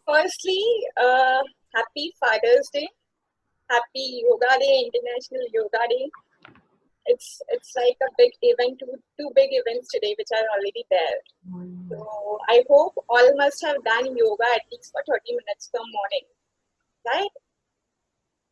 Firstly, happy Father's Day, happy Yoga Day, International Yoga Day. It's like a big event, two big events today, which are already there. So I hope all must have done yoga at least for 30 minutes per morning, right?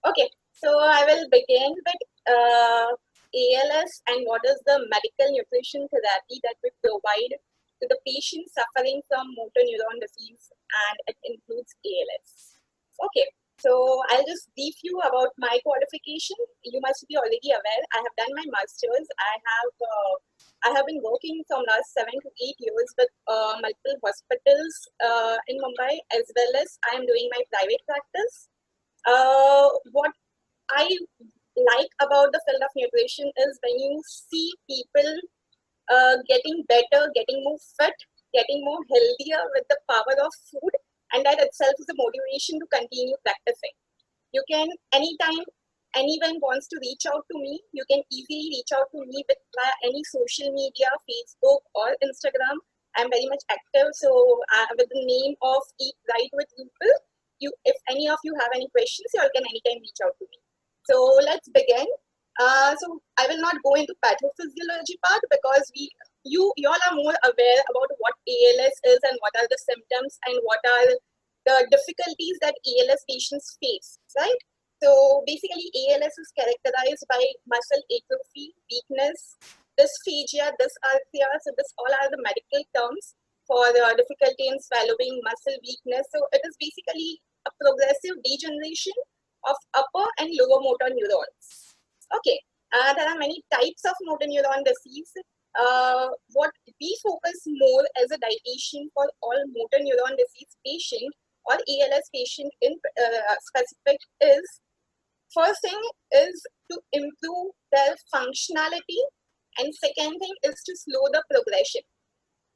Okay, so I will begin with ALS and what is the medical nutrition therapy that we provide to the patient suffering from motor neuron disease, and it includes ALS. Okay, so I'll just brief you about my qualification. You must be already aware. I have done my master's. I have been working from last 7 to 8 years with multiple hospitals in Mumbai, as well as I am doing my private practice. What I like about the field of nutrition is when you see people getting better, getting more fit, getting more healthier with the power of food, and that itself is a motivation to continue practicing. You can anytime anyone wants to reach out to me, you can easily reach out to me with via any social media, Facebook or Instagram. I'm very much active, so with the name of Eat Right with People, if any of you have any questions, you all can anytime reach out to me. So let's begin. So I will not go into pathophysiology part because you all are more aware about what ALS is and what are the symptoms and what are the difficulties that ALS patients face, right? So basically, ALS is characterized by muscle atrophy, weakness, dysphagia, dysarthria. So this all are the medical terms for difficulty in swallowing, muscle weakness. So it is basically a progressive degeneration of upper and lower motor neurons. Okay, there are many types of motor neuron disease. What we focus more as a dietitian for all motor neuron disease patient or ALS patient in specific is, first thing is to improve their functionality, and second thing is to slow the progression.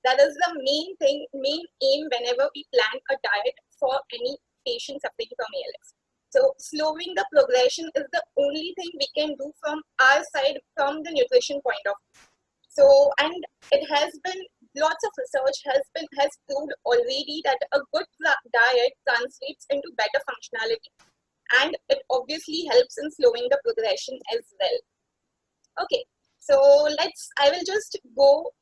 That is the main aim whenever we plan a diet for any patient suffering from ALS. So slowing the progression is the only thing we can do from our side from the nutrition point of view. So, and it has been, lots of research has proved already that a good diet translates into better functionality, and it obviously helps in slowing the progression as well. Okay, so I will just go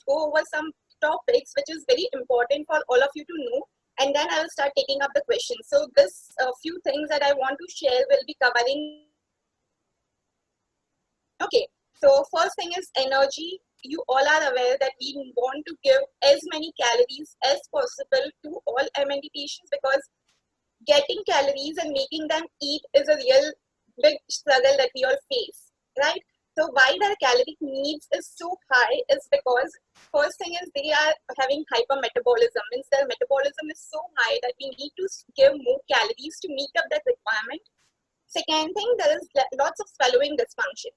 over some topics which is very important for all of you to know, and then I will start taking up the questions. So this few things that I want to share will be covering. Okay, so first thing is energy. You all are aware that we want to give as many calories as possible to all MND patients, because getting calories and making them eat is a real big struggle that we all face, right? So why their caloric needs is so high is because first thing is they are having hypermetabolism, means their metabolism is so high that we need to give more calories to meet up that requirement. Second thing, there is lots of swallowing dysfunction,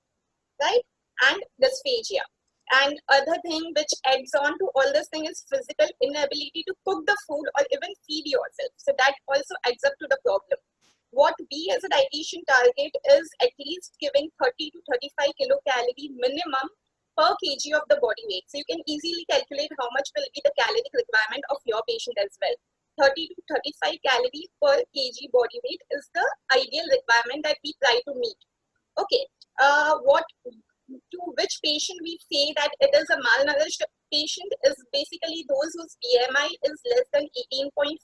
right? And dysphagia. And other thing which adds on to all this thing is physical inability to cook the food or even feed yourself. So that also adds up to the problem. What we as a dietitian target is at least giving 30 to 35 kilocalorie minimum per kg of the body weight. So you can easily calculate how much will be the caloric requirement of your patient as well. 30 to 35 calories per kg body weight is the ideal requirement that we try to meet. Okay, what to which patient we say that it is a malnourished patient is basically those whose BMI is less than 18.5.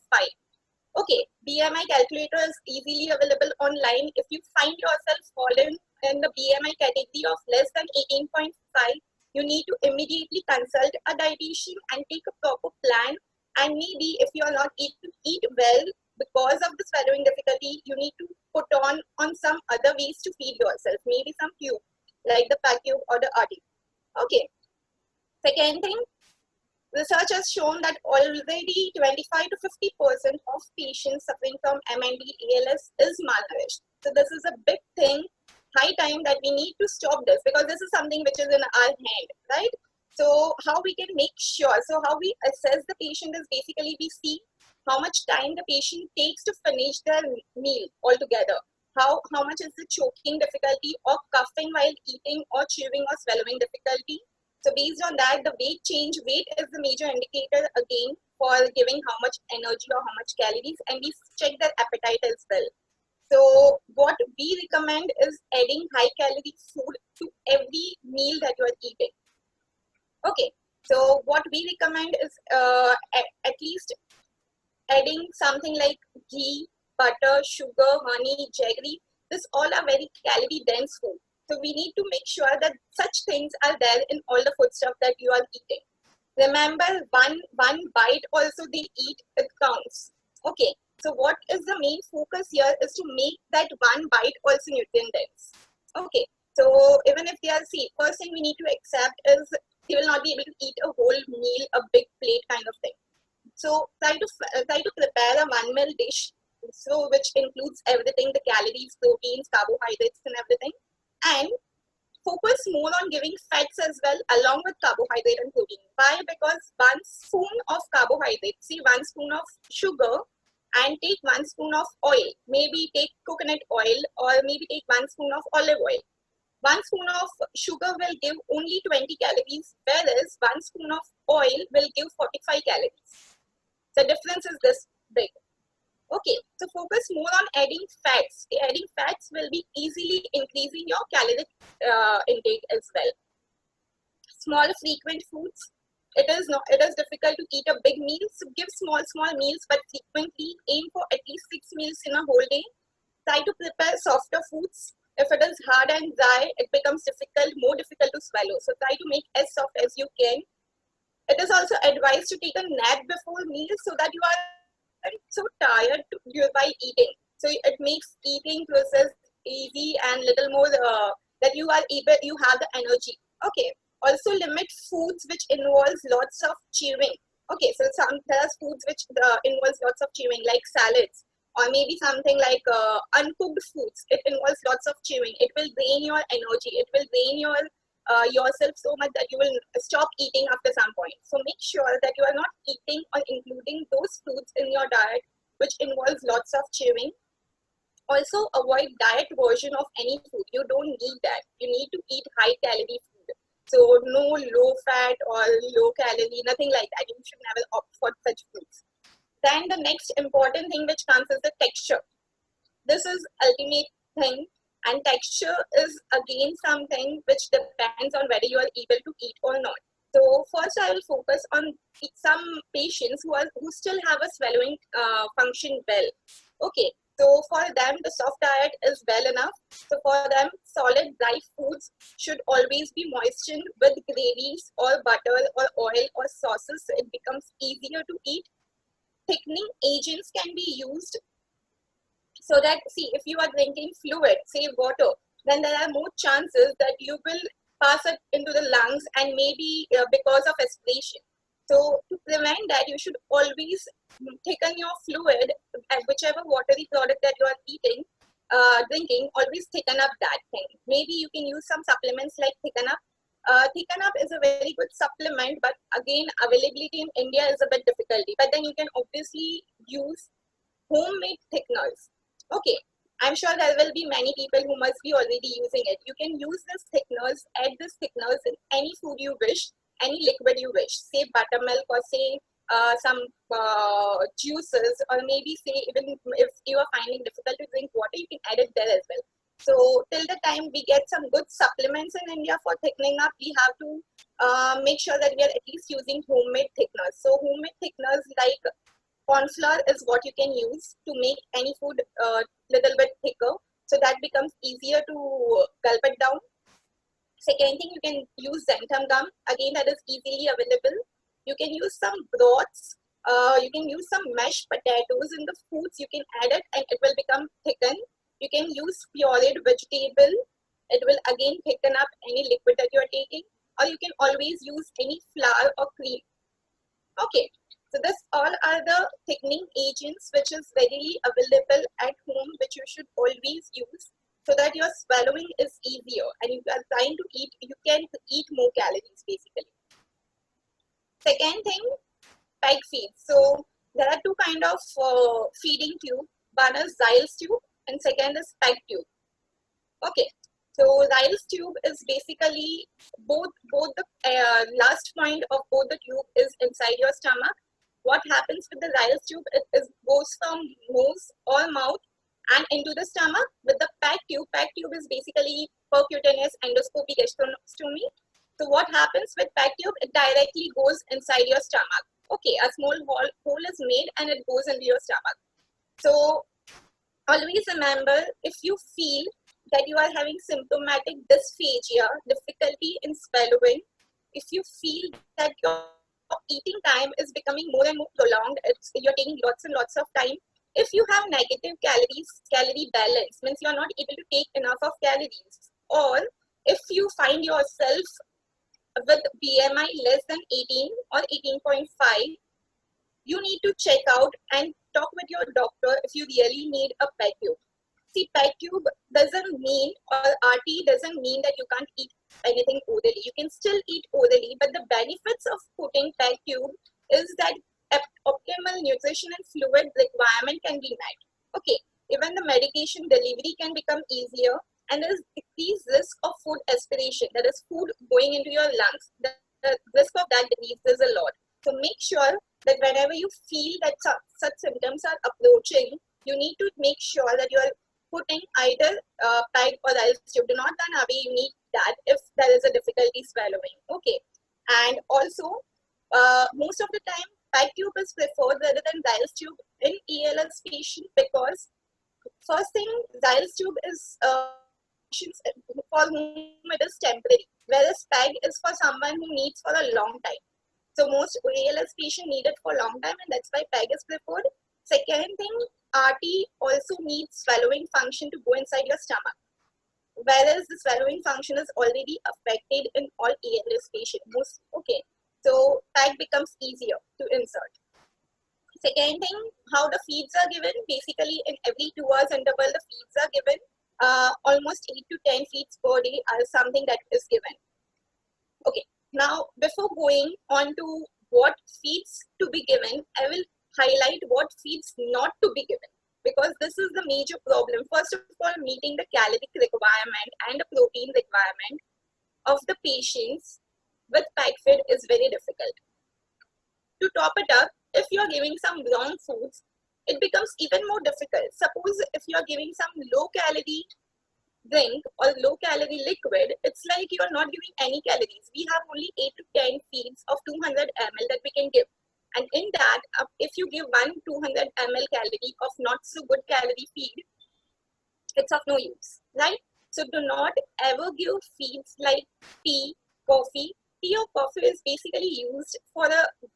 Okay, BMI calculator is easily available online. If you find yourself fallen in the BMI category of less than 18.5, you need to immediately consult a dietitian and take a proper plan. And maybe if you are not able to eat well because of the swallowing difficulty, you need to put on some other ways to feed yourself. Maybe some tube, like the PACube or the RD. Okay. Second thing, research has shown that already 25 to 50% of patients suffering from MND ALS is malnourished. So this is a big thing, high time that we need to stop this, because this is something which is in our hand, right? So how we can make sure, so how we assess the patient is basically we see how much time the patient takes to finish their meal altogether. How much is the choking difficulty or coughing while eating or chewing or swallowing difficulty. So based on that, the weight change, weight is the major indicator again for giving how much energy or how much calories, and we check their appetite as well. So what we recommend is adding high calorie food to every meal that you are eating. Okay, so what we recommend is at least adding something like ghee, butter, sugar, honey, jaggery. This all are very calorie dense food. So we need to make sure that such things are there in all the foodstuff that you are eating. Remember, one bite also they eat, it counts. Okay, so what is the main focus here is to make that one bite also nutrient dense. Okay, so even if they are, see, first thing we need to accept is they will not be able to eat a whole meal, a big plate kind of thing. So try to prepare a one meal dish, so which includes everything, the calories, proteins, carbohydrates, and everything, and focus more on giving fats as well along with carbohydrate and protein. Why? Because one spoon of carbohydrate, see, one spoon of sugar, and take one spoon of oil. Maybe take coconut oil, or maybe take one spoon of olive oil. One spoon of sugar will give only 20 calories, whereas one spoon of oil will give 45 calories. The difference is this big. Okay, so focus more on adding fats. Adding fats will be easily increasing your caloric intake as well. Small frequent foods. It is difficult to eat a big meal, so give small meals, but frequently aim for at least 6 meals in a whole day. Try to prepare softer foods. If it is hard and dry, it becomes more difficult to swallow. So try to make as soft as you can. It is also advised to take a nap before meals so that you are so tired by eating. So it makes eating process easy and little more that you have the energy. Okay. Also limit foods which involves lots of chewing. Okay, so there are foods which involves lots of chewing, like salads, or maybe something like uncooked foods. It involves lots of chewing. It will drain your energy. It will drain yourself so much that you will stop eating after some point. So make sure that you are not eating or including those foods in your diet which involves lots of chewing. Also avoid diet version of any food. You don't need that. You need to eat high calorie food. So no low fat or low calorie, nothing like that. You should never opt for such foods. Then the next important thing which comes is the texture. This is ultimate thing, and texture is again something which depends on whether you are able to eat or not. So first I will focus on some patients who still have a swallowing function well. Okay, so for them the soft diet is well enough. So for them solid dry foods should always be moistened with gravies or butter or oil or sauces, so it becomes easier to eat. Thickening agents can be used so that, see, if you are drinking fluid, say water, then there are more chances that you will pass it into the lungs, and maybe because of aspiration. So to prevent that, you should always thicken your fluid, and whichever watery product that you are eating, drinking, always thicken up that thing. Maybe you can use some supplements like Thicken Up. Thicken Up is a very good supplement, but again, availability in India is a bit difficulty. But then you can obviously use homemade thickeners. Okay, I'm sure there will be many people who must be already using it. You can use this thickeners, add this thickeners in any food you wish, any liquid you wish, say buttermilk, or say some juices, or maybe say even if you are finding difficult to drink water, you can add it there as well. So till the time we get some good supplements in India for thickening up, we have to make sure that we are at least using homemade thickeners. So homemade thickeners like corn flour is what you can use to make any food little bit thicker, so that becomes easier to gulp it down. Second thing, you can use xanthan gum, again that is easily available. You can use some broths, you can use some mashed potatoes in the foods, you can add it and it will become thickened. You can use pureed vegetable, it will again thicken up any liquid that you are taking, or you can always use any flour or cream. Okay, so this all are the thickening agents which is readily available at home, which you should always use so that your swallowing is easier and you are trying to eat, you can eat more calories basically. Second thing, peg feeds. So there are two kind of feeding tube. One is Ziles tube and second is peg tube. Okay, so Ziles tube is basically both the last point of both the tube is inside your stomach. what happens with the Ryle's tube? It goes from nose or mouth and into the stomach. With the PAC tube is basically percutaneous endoscopy gastrostomy. So what happens with PAC tube? It directly goes inside your stomach. Okay, a small hole is made and it goes into your stomach. So always remember, if you feel that you are having symptomatic dysphagia, difficulty in swallowing, if you feel that your eating time is becoming more and more prolonged, you're taking lots and lots of time, if you have negative calorie balance, means you're not able to take enough of calories, or if you find yourself with BMI less than 18 or 18.5, you need to check out and talk with your doctor if you really need a PEG tube. See, PEG tube doesn't mean, or RT doesn't mean that you can't eat anything orally. You can still eat orally, but the benefits of putting PEG tube is that optimal nutrition and fluid requirement can be met. Okay, even the medication delivery can become easier, and there is decreased risk of food aspiration, that is food going into your lungs. The risk of that decreases a lot. So make sure that whenever you feel that such symptoms are approaching, you need to make sure that you are putting either PEG or Ryle's tube. Do not run away, you need that if there is a difficulty swallowing. Okay, and also most of the time PEG tube is preferred rather than Ryle's tube in ALS patients, because first thing, Ryle's tube is for whom it is temporary, whereas PEG is for someone who needs for a long time. So most ALS patients need it for a long time, and that's why PEG is preferred. Second thing, RT also needs swallowing function to go inside your stomach, whereas the swallowing function is already affected in all ALS patients. Okay, so PEG becomes easier to insert. Second thing, how the feeds are given. Basically, in every 2 hours interval, the feeds are given. Almost 8 to 10 feeds per day are something that is given. Okay, now before going on to what feeds to be given, I will highlight what feeds not to be given, because this is the major problem. First of all, meeting the caloric requirement and the protein requirement of the patients with PEG feed is very difficult. To top it up, if you are giving some wrong foods, it becomes even more difficult. Suppose if you are giving some low calorie drink or low calorie liquid, it's like you are not giving any calories. We have only 8 to 10 feeds of 200 ml that we can give. And in that, if you give one 200 ml calorie of not so good calorie feed, it's of no use, right? So do not ever give feeds like tea, coffee. Tea or coffee is basically used for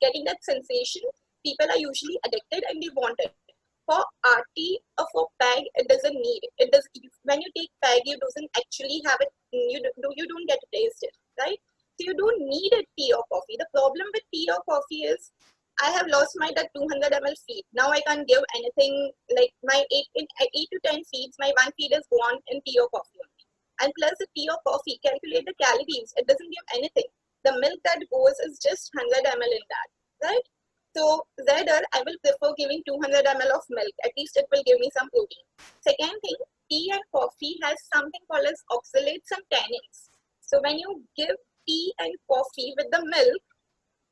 getting that sensation. People are usually addicted and they want it. For RT or for PEG, it doesn't need it. It does. When you take PEG, you doesn't actually have it. You don't get to taste it, right? So you don't need a tea or coffee. The problem with tea or coffee is I have lost my that 200 ml feed. Now I can't give anything like my 8 to 10 feeds. My one feed is gone in tea or coffee only. And plus the tea or coffee, calculate the calories. It doesn't give anything. The milk that goes is just 100 ml in that, right? So rather, I will prefer giving 200 ml of milk. At least it will give me some protein. Second thing, tea and coffee has something called as oxalates and tannins. So when you give tea and coffee with the milk,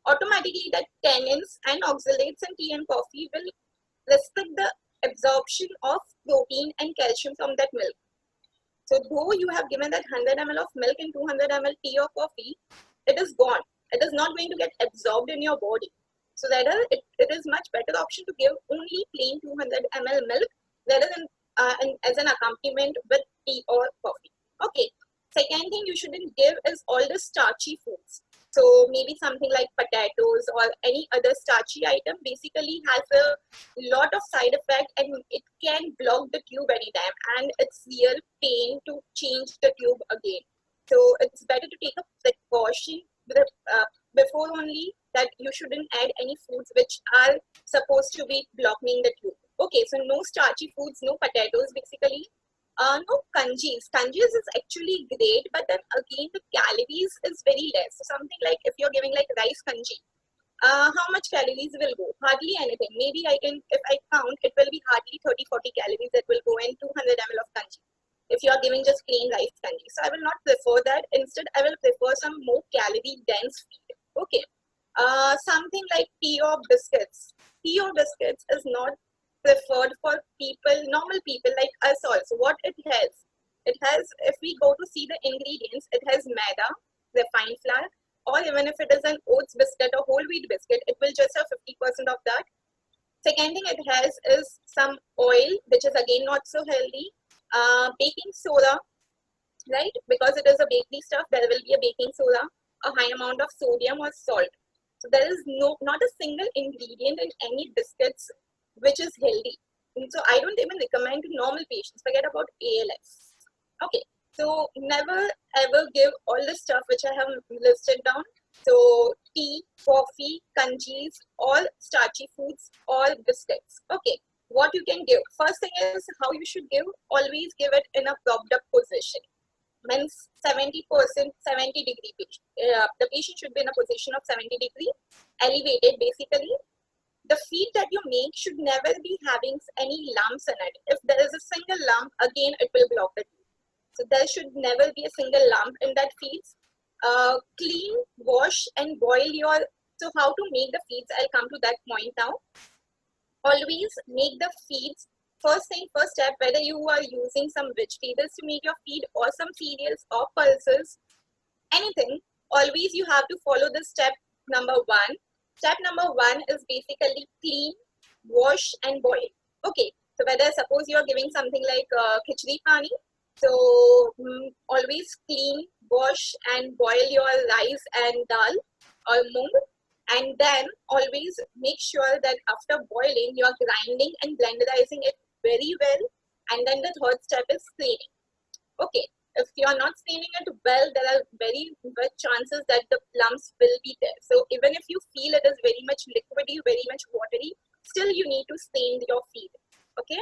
automatically that tannins and oxalates and tea and coffee will restrict the absorption of protein and calcium from that milk. So though you have given that 100 ml of milk and 200 ml tea or coffee, it is gone. It is not going to get absorbed in your body. So rather, it is much better option to give only plain 200 ml milk rather than as an accompaniment with tea or coffee. Okay. Second thing you shouldn't give is all the starchy foods. So maybe something like potatoes or any other starchy item basically has a lot of side effect, and it can block the tube anytime, and it's real pain to change the tube again. So it's better to take a precaution before only that you shouldn't add any foods which are supposed to be blocking the tube. Okay, so no starchy foods, no potatoes basically. No kanjis. Kanjis is actually great, but then again the calories is very less. So something like if you're giving like rice kanji, how much calories will go? Hardly anything. Maybe if I count, it will be hardly 30-40 calories that will go in 200 ml of kanji. If you are giving just plain rice kanji. So I will not prefer that. Instead, I will prefer some more calorie dense feed. Okay. Something like tea or biscuits. Tea or biscuits is not preferred for people, normal people like us also. What it has? It has, if we go to see the ingredients, it has maida, refined flour, or even if it is an oats biscuit or whole wheat biscuit, it will just have 50% of that. Second thing it has is some oil, which is again not so healthy. Baking soda, right? Because it is a bakery stuff, there will be a baking soda, a high amount of sodium or salt. So there is not a single ingredient in any biscuits which is healthy. And so I don't even recommend to normal patients. Forget about ALS. Okay, so never ever give all the stuff which I have listed down. So tea, coffee, kanjis, all starchy foods, all biscuits. Okay, what you can give. First thing is how you should give. Always give it in a propped up position. Means 70%, 70-degree patient. The patient should be in a position of 70-degree, elevated basically. The feed that you make should never be having any lumps in it. If there is a single lump, again it will block the feed. So there should never be a single lump in that feeds. Clean, wash and boil your, so how to make the feeds, I'll come to that point now. Always make the feeds, first step, whether you are using some vegetables to make your feed or some cereals or pulses, anything, always you have to follow the step number one. Step number one is basically clean, wash and boil. Okay, so whether suppose you are giving something like khichdi pani, so always clean, wash and boil your rice and dal or moong, and then always make sure that after boiling you are grinding and blenderizing it very well, and then the third step is straining. Okay, if you are not straining it well, there are very good chances that the lumps will be there. So even if you feel it is very much liquidy, very much watery, still you need to stain your feed. Okay.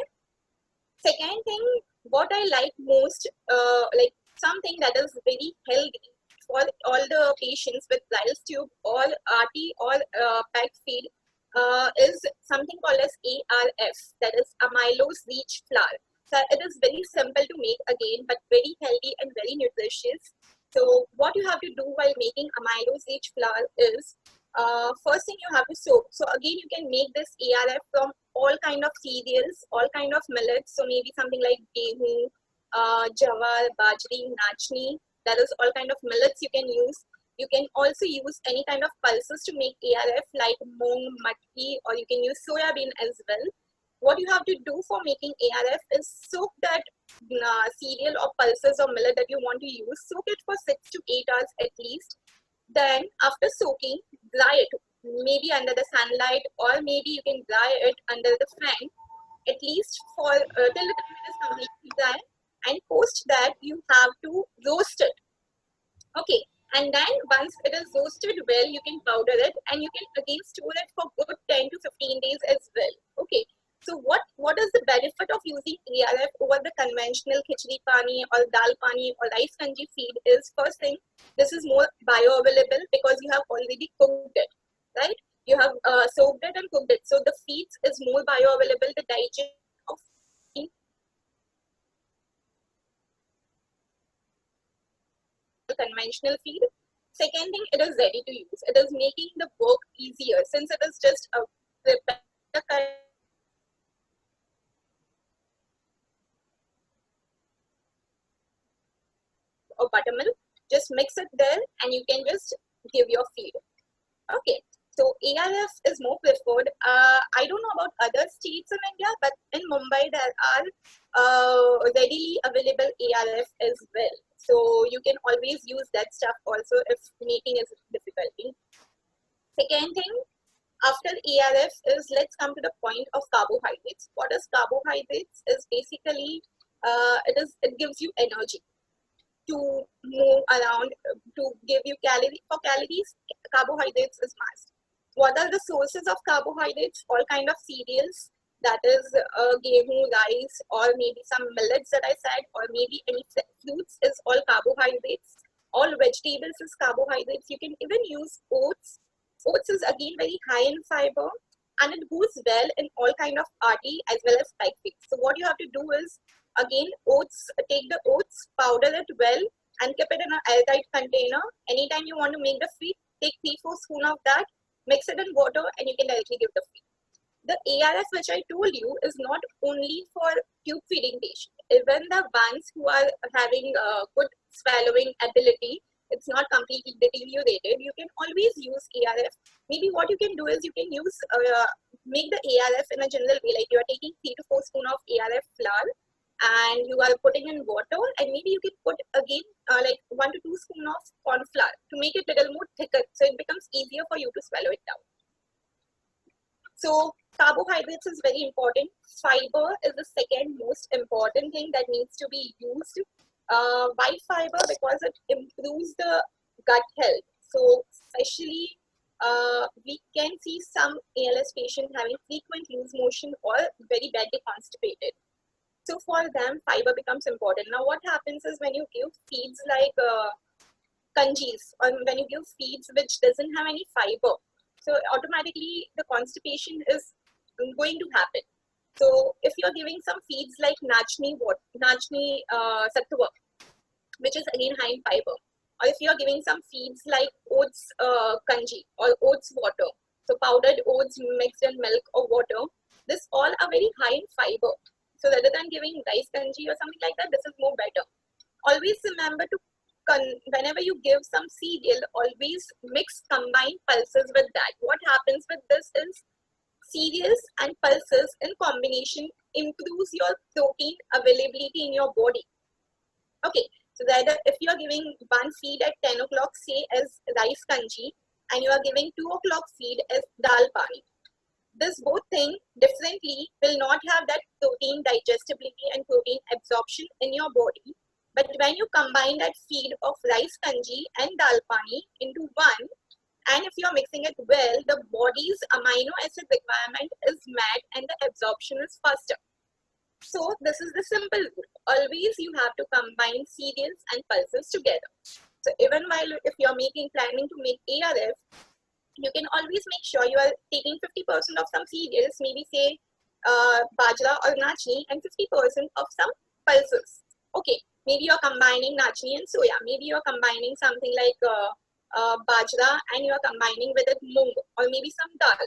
Second thing, what I like most, like something that is very healthy for all the patients with Lyle's tube or RT or pack feed is something called as ARF, that is amylose rich flour. So it is very simple to make again, but very healthy and very nutritious. So what you have to do while making amylose rich flour is, first thing you have to soak. So again, you can make this ARF from all kind of cereals, all kind of millets. So maybe something like gehu, jawar, bajri, nachni. That is all kind of millets you can use. You can also use any kind of pulses to make ARF like moong, matki, or you can use soya bean as well. What you have to do for making ARF is soak that cereal or pulses or millet that you want to use. Soak it for 6 to 8 hours at least. Then after soaking, dry it, maybe under the sunlight, or maybe you can dry it under the fan, at least for till the time it is completely dry. And post that you have to roast it. Okay, and then once it is roasted well, you can powder it and you can again store it for good 10 to 15 days as well. Okay, so what is the benefit of using ARF over the conventional khichdi pani or dal pani or rice kanji feed is, first thing, this is more bioavailable because you have already cooked it, right? You have soaked it and cooked it. So the feeds is more bioavailable, the digestion of conventional feed. Second thing, it is ready to use. It is making the work easier since it is just a or buttermilk. Just mix it there and you can just give your feed. Okay, so ARF is more preferred. I don't know about other states in India, but in Mumbai there are readily available ARF as well. So you can always use that stuff also if making is difficult. Second thing, after ARF is, let's come to the point of carbohydrates. What is carbohydrates? Is basically it gives you energy to move around, to give you calorie. For calories, carbohydrates is must. What are the sources of carbohydrates? All kind of cereals, that is gehu, rice, or maybe some millets that I said, or maybe any fruits is all carbohydrates. All vegetables is carbohydrates. You can even use oats. Oats is again very high in fiber and it goes well in all kind of RT as well as spike feeds. So what you have to do is, again, oats, take the oats, powder it well and keep it in an airtight container. Anytime you want to make the feed, take 3-4 spoons of that, mix it in water, and you can directly give the feed. The ARF, which I told you, is not only for tube feeding patients. Even the ones who are having good swallowing ability, it's not completely deteriorated, you can always use ARF. Maybe what you can do is you can use, make the ARF in a general way, like you are taking 3 to 4 spoons of ARF flour and you are putting in water, and maybe you can put again like 1 to 2 spoons of corn flour to make it a little more thicker, so it becomes easier for you to swallow it down. So carbohydrates is very important. Fiber is the second most important thing that needs to be used. Why fiber? Because it improves the gut health. So especially we can see some ALS patients having frequent loose motion or very badly constipated. So for them, fiber becomes important. Now what happens is when you give feeds like kanjis, or when you give feeds which doesn't have any fiber, so automatically the constipation is going to happen. So if you're giving some feeds like nachni sattva, which is again high in fiber, or if you're giving some feeds like oats kanji or oats water, so powdered oats mixed in milk or water, this all are very high in fiber. So rather than giving rice kanji or something like that, this is more better. Always remember to whenever you give some cereal, always mix combined pulses with that. What happens with this is cereals and pulses in combination improves your protein availability in your body. Okay, so that if you are giving one feed at 10 o'clock, say as rice kanji, and you are giving 2 o'clock feed as dal pani, this both thing differently will not have that protein digestibility and protein absorption in your body. But when you combine that feed of rice kanji and dal pani into one, and if you're mixing it well, the body's amino acid requirement is met and the absorption is faster. So this is the simple rule. Always you have to combine cereals and pulses together. So even while if you're planning to make ARF, you can always make sure you are taking 50% of some cereals, maybe say bajra or nachni, and 50% of some pulses. Okay, maybe you're combining nachni and soya. Maybe you're combining something like bajra and you're combining with it mung or maybe some dal.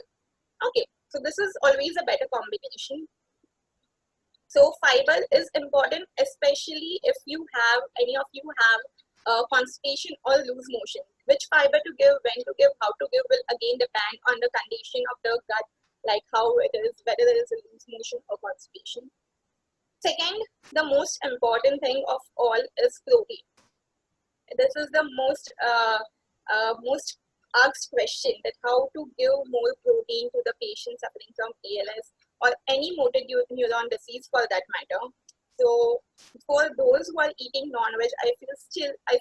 Okay, so this is always a better combination. So fiber is important, especially if any of you have constipation or loose motion. Which fiber to give, when to give, how to give will again depend on the condition of the gut, like how it is, whether there is a loose motion or constipation. Second, the most important thing of all is protein. This is the most asked question, that how to give more protein to the patient suffering from ALS or any motor neuron disease for that matter. So for those who are eating non-veg, I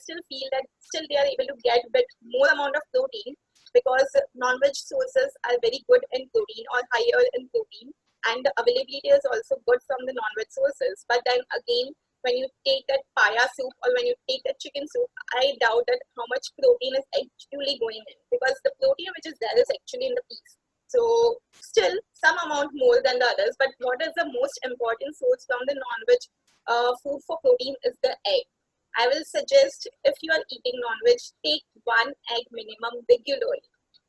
still feel that still they are able to get a bit more amount of protein, because non-veg sources are very good in protein or higher in protein, and the availability is also good from the non-veg sources. But then again, when you take that paya soup or when you take that chicken soup, I doubt that how much protein is actually going in, because the protein which is there is actually in the piece. So still some amount more than the others, but what is the most important source from the non-veg food for protein is the egg. I will suggest, if you are eating non-veg, take 1 egg minimum regularly.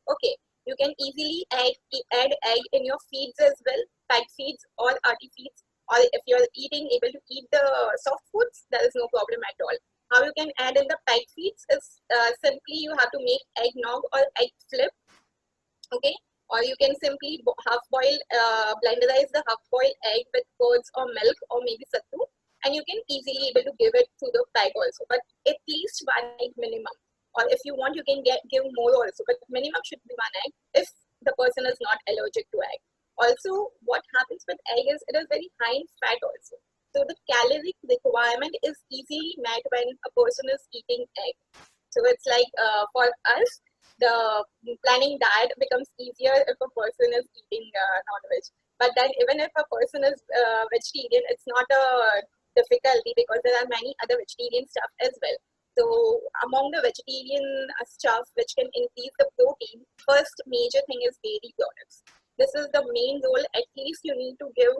Okay, you can easily add egg in your feeds as well, pet feeds or RT feeds, or if you are able to eat the soft foods, there is no problem at all. How you can add in the pet feeds is simply you have to make eggnog or egg flip. Okay, or you can simply blenderize the half-boiled egg with curds or milk or maybe sattu, and you can easily able to give it to the pig also. But at least 1 egg minimum, or if you want, you can give more also, but minimum should be 1 egg if the person is not allergic to egg. Also, what happens with egg is it is very high in fat also. So the caloric requirement is easily met when a person is eating egg. So it's like for us, the planning diet becomes easier if a person is eating non-veg. But then even if a person is vegetarian, it's not a difficulty, because there are many other vegetarian stuff as well. So among the vegetarian stuff which can increase the protein, first major thing is dairy products. This is the main role. At least you need to give,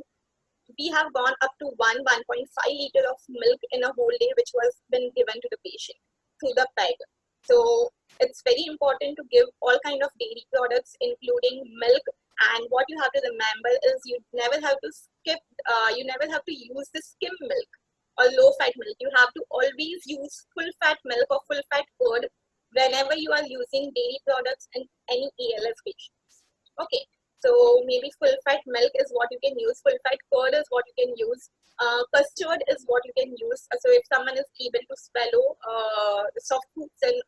we have gone up to 1.5 liter of milk in a whole day, which was been given to the patient through the peg. So it's very important to give all kind of dairy products, including milk. And what you have to remember is you never have to you never have to use the skim milk or low fat milk. You have to always use full fat milk or full fat curd whenever you are using dairy products in any ALS patients. Okay, so maybe full fat milk is what you can use, full fat curd is what you can use, custard is what you can use. So if someone is able to swallow soft foods, and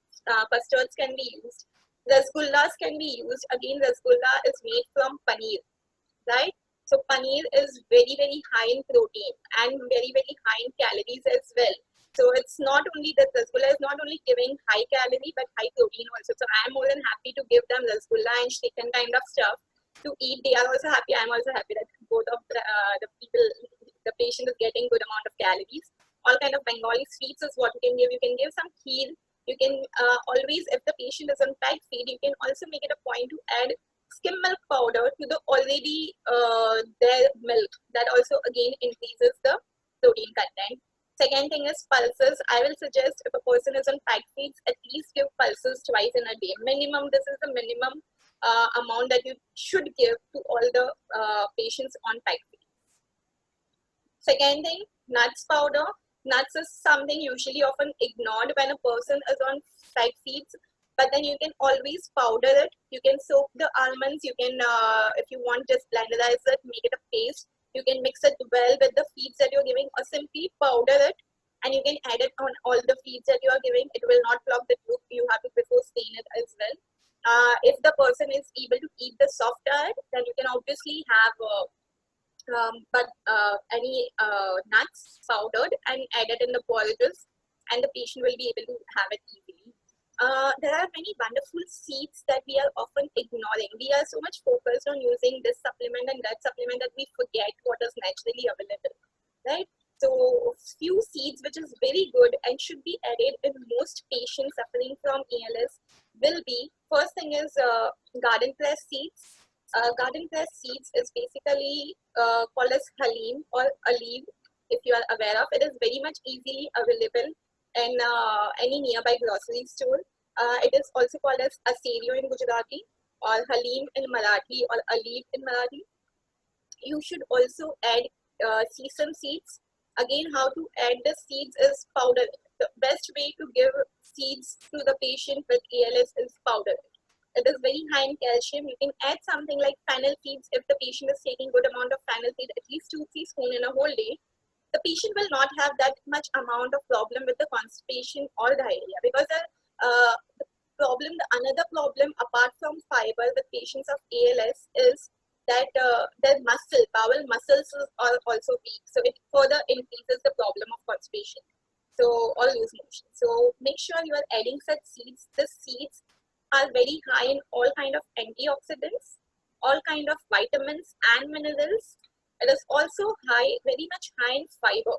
custards can be used. Rasgullas can be used. Again, rasgulla is made from paneer, right? So paneer is very, very high in protein and very, very high in calories as well. So it's not only that rasgulla is not only giving high calorie but high protein also. So I'm more than happy to give them rasgulla and chicken kind of stuff to eat. They are also happy. I'm also happy that both of the people, the patient is getting good amount of calories. All kind of Bengali sweets is what you can give. You can give some kheer. You can always, if the patient is on pack feed, you can also make it a point to add skim milk powder to the already their milk. That also again increases the protein content. Second thing is pulses. I will suggest if a person is on pack feeds, at least give pulses twice in a day. Minimum, this is the minimum amount that you should give to all the patients on pack feeds. Second thing, nuts powder. Nuts is something usually often ignored when a person is on pack feeds, but then you can always powder it. You can soak the almonds. You can, if you want, just blenderize it, make it a paste. You can mix it well with the feeds that you're giving, or simply powder it, and you can add it on all the feeds that you are giving. It will not clog the tube. You have to before stain it as well. If the person is able to eat the soft diet, then you can obviously have any nuts powdered and added in the porridges, and the patient will be able to have it easily. There are many wonderful seeds that we are often ignoring. We are so much focused on using this supplement and that supplement that we forget what is naturally available, right? So few seeds which is very good and should be added in most patients suffering from ALS will be, first thing is garden press seeds. Garden press seeds is basically called as halim or aliv, if you are aware of. It is very much easily available in any nearby grocery store. It is also called as asario in Gujarati, or halim in Marathi, or aliv in Marathi. You should also add sesame seeds. Again, how to add the seeds is powder. The best way to give seeds to the patient with ALS is powder. It is very high in calcium. You can add something like fennel seeds if the patient is taking good amount of fennel seed, at least 2-3 spoons in a whole day. The patient will not have that much amount of problem with the constipation or diarrhea, because the problem, another problem apart from fiber with patients of ALS is that their bowel muscles are also weak. So it further increases the problem of constipation. So, or loose motion. So make sure you are adding such seeds. The seeds are very high in all kind of antioxidants, all kind of vitamins and minerals. It is also very much high in fiber.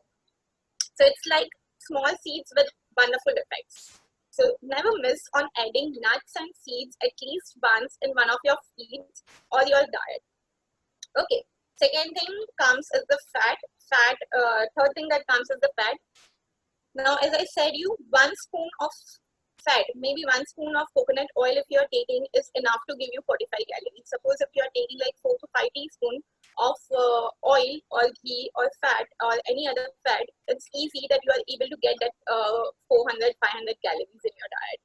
So it's like small seeds with wonderful effects. So never miss on adding nuts and seeds at least once in one of your feeds or your diet. Okay. Second thing comes is the fat. Third thing that comes is the fat. Now, as I said, 1 spoon of fat, maybe 1 spoon of coconut oil if you're taking is enough to give you 45 calories. Suppose if you're taking like 4 to 5 teaspoons of oil or ghee or fat or any other fat, it's easy that you are able to get that 400, 500 calories in your diet.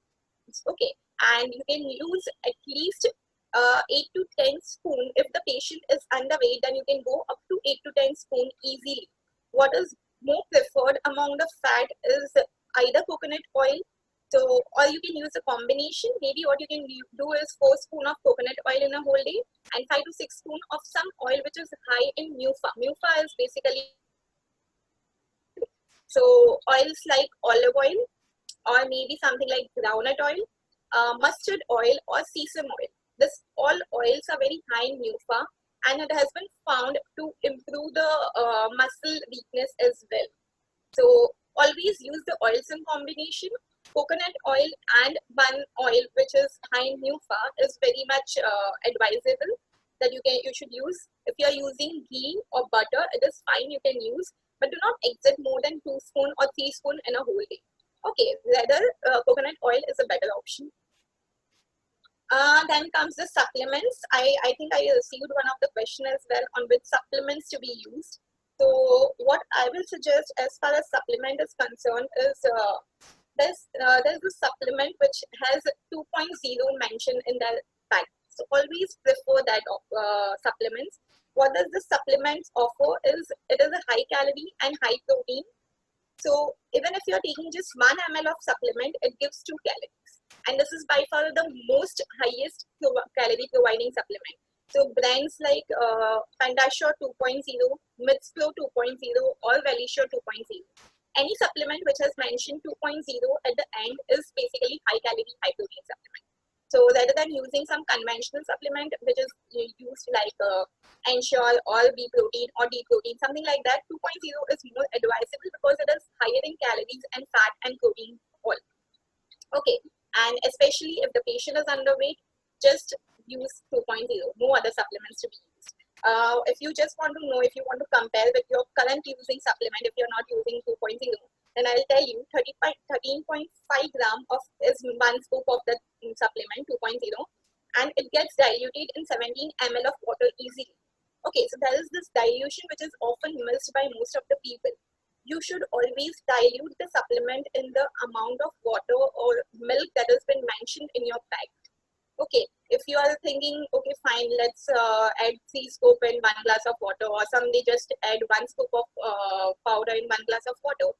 Okay, and you can use at least 8 to 10 spoon. If the patient is underweight, then you can go up to 8 to 10 spoon easily. What is more preferred among the fat is either coconut oil, so, or you can use a combination. Maybe what you can do is 4 spoon of coconut oil in a whole day and 5 to 6 spoon of some oil which is high in MUFA. MUFA is basically, so oils like olive oil, or maybe something like groundnut oil, mustard oil, or sesame oil. This all oils are very high in MUFA, and it has been found to improve the muscle weakness as well. So always use the oils in combination. Coconut oil and one oil which is high in MUFA is very much advisable that you should use. If you are using ghee or butter, it is fine, you can use, but do not exceed more than 2 spoon or 3 spoon in a whole day. Okay, whether coconut oil is a better option. Then comes the supplements. I think I received one of the question as well on which supplements to be used. So what I will suggest as far as supplement is concerned is there's a supplement which has 2.0 mentioned in the pack. So always prefer that supplements. What does the supplements offer is it is a high calorie and high protein. So even if you're taking just 1 ml of supplement, it gives 2 calories. And this is by far the most highest calorie providing supplement. So brands like Pandasure 2.0, Midsclo 2.0 or Velisure 2.0. Any supplement which has mentioned 2.0 at the end is basically high calorie, high protein supplement. So rather than using some conventional supplement which is used like Ensure or B protein or D protein, something like that, 2.0 is more advisable because it is higher in calories and fat and protein all. Okay, and especially if the patient is underweight, just use 2.0, no other supplements to be used. If you just want to know, if you want to compare with your current using supplement, if you're not using 2.0, then I'll tell you 13.5 gram of is one scoop of the supplement 2.0, and it gets diluted in 17 ml of water easily. Okay, so there is this dilution which is often missed by most of the people. You should always dilute the supplement in the amount of water or milk that has been mentioned in your pack. Okay, if you are thinking, okay, fine, let's add 3 scoop in 1 glass of water, or some they just add 1 scoop of powder in 1 glass of water,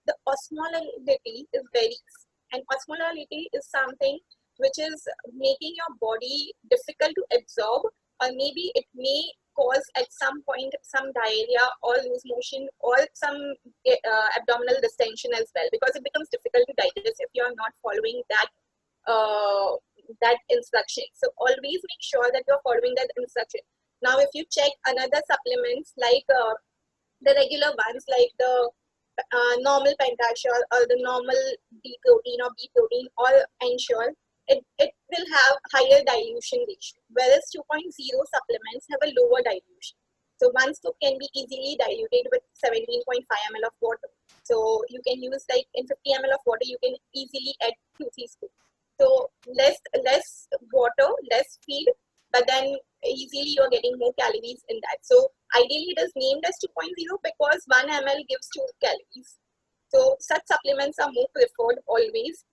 the osmolality is varies, and osmolality is something which is making your body difficult to absorb, or maybe it may cause at some point some diarrhea or loose motion or some abdominal distension as well, because it becomes difficult to digest if you are not following uh, that instruction. So always make sure that you're following that instruction. Now if you check another supplements like the regular ones like the normal pentasure or the normal D protein or B protein or Ensure, it will have higher dilution ratio, whereas 2.0 supplements have a lower dilution. So 1 scoop can be easily diluted with 17.5 ml of water. So you can use like in 50 ml of water, you can easily add 2-3 scoops. So less water, less feed, but then easily you're getting more calories in that. So ideally it is named as 2.0 because 1 ml gives 2 calories. So such supplements are more preferred always.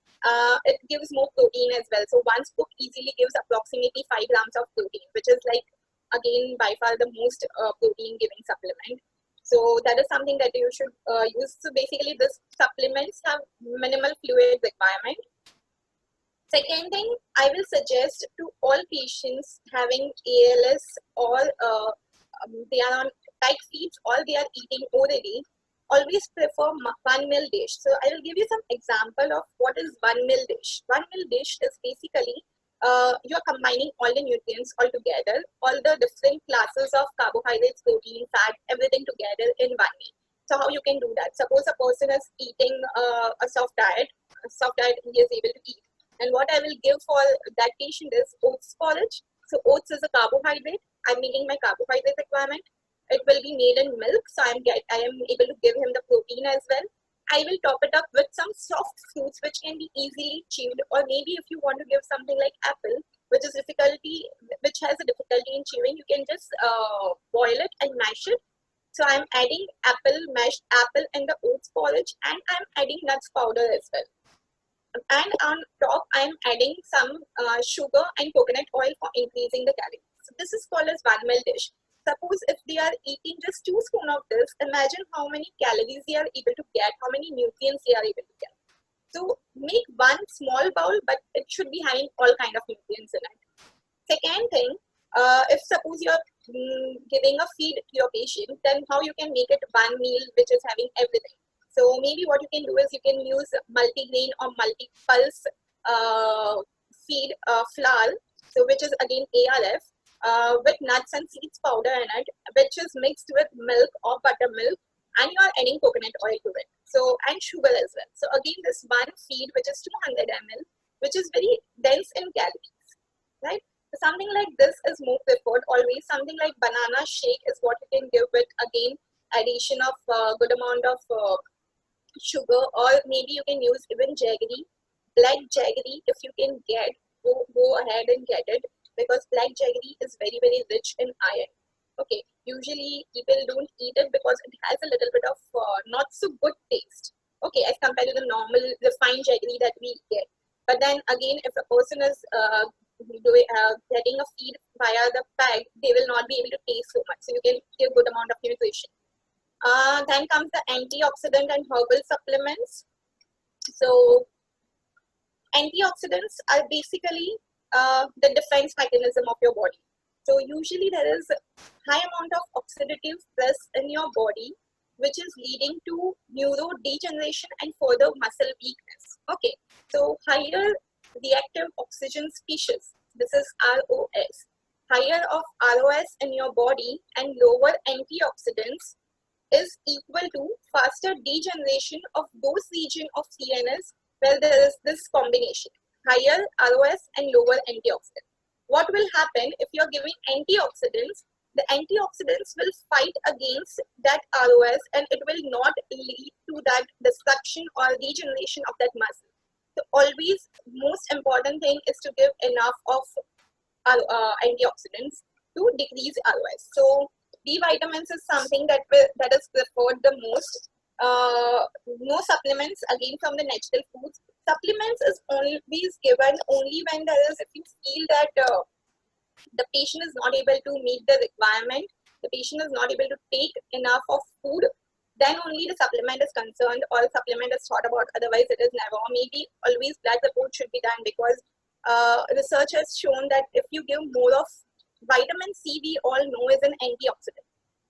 It gives more protein as well. So 1 scoop easily gives approximately 5 grams of protein, which is like again by far the most protein giving supplement. So that is something that you should use. So basically this supplements have minimal fluid requirement. Second thing, I will suggest to all patients having ALS or they are on tight feeds or they are eating orally, always prefer 1 meal dish. So I will give you some example of what is 1 meal dish. 1 meal dish is basically you are combining all the nutrients all together, all the different classes of carbohydrates, protein, fat, everything together in 1 meal. So how you can do that? Suppose a person is eating a soft diet he is able to eat. And what I will give for that patient is oats porridge. So oats is a carbohydrate. I'm meeting my carbohydrate requirement. It will be made in milk, so I am able to give him the protein as well. I will top it up with some soft fruits which can be easily chewed, or maybe if you want to give something like apple, which has a difficulty in chewing, you can just boil it and mash it. So I'm adding mashed apple in the oats porridge, and I'm adding nuts powder as well. And on top I'm adding some sugar and coconut oil for increasing the calories. So this is called as 1 meal dish. Suppose if they are eating just 2 spoons of this, imagine how many calories they are able to get, how many nutrients they are able to get. So make one small bowl, but it should be having all kind of nutrients in it. Second thing, if suppose you're giving a feed to your patient, then how you can make it 1 meal which is having everything. So maybe what you can do is you can use multi-grain or multi-pulse feed flour, so which is again ARF, with nuts and seeds powder in it, which is mixed with milk or buttermilk, and you are adding coconut oil to it. So and sugar as well. So again, this one feed which is 200 ml, which is very dense in calories, right? So something like this is more preferred always. Something like banana shake is what you can give with again addition of good amount of sugar, or maybe you can use even jaggery. Black jaggery, if you can get, go ahead and get it, because black jaggery is very, very rich in iron. Okay, usually people don't eat it because it has a little bit of not so good taste. Okay, as compared to the normal refined jaggery that we get. But then again, if a person is getting a feed via the bag, they will not be able to taste so much. So you can give good amount of nutrition. Then comes the antioxidant and herbal supplements. So antioxidants are basically the defense mechanism of your body. So usually there is a high amount of oxidative stress in your body, which is leading to neurodegeneration and further muscle weakness. Okay, so higher reactive oxygen species, this is ROS. Higher of ROS in your body and lower antioxidants is equal to faster degeneration of those regions of CNS where there is this combination, higher ROS and lower antioxidants. What will happen if you're giving antioxidants? The antioxidants will fight against that ROS and it will not lead to that destruction or degeneration of that muscle. So always, most important thing is to give enough of antioxidants to decrease ROS. So B vitamins is something that is preferred the most. No supplements again from the natural foods. Supplements is always given only when there is, if you feel that the patient is not able to meet the requirement, the patient is not able to take enough of food, then only the supplement is concerned or supplement is thought about. Otherwise, it is never. Or maybe always blood report should be done, because research has shown that if you give more of vitamin C, we all know is an antioxidant.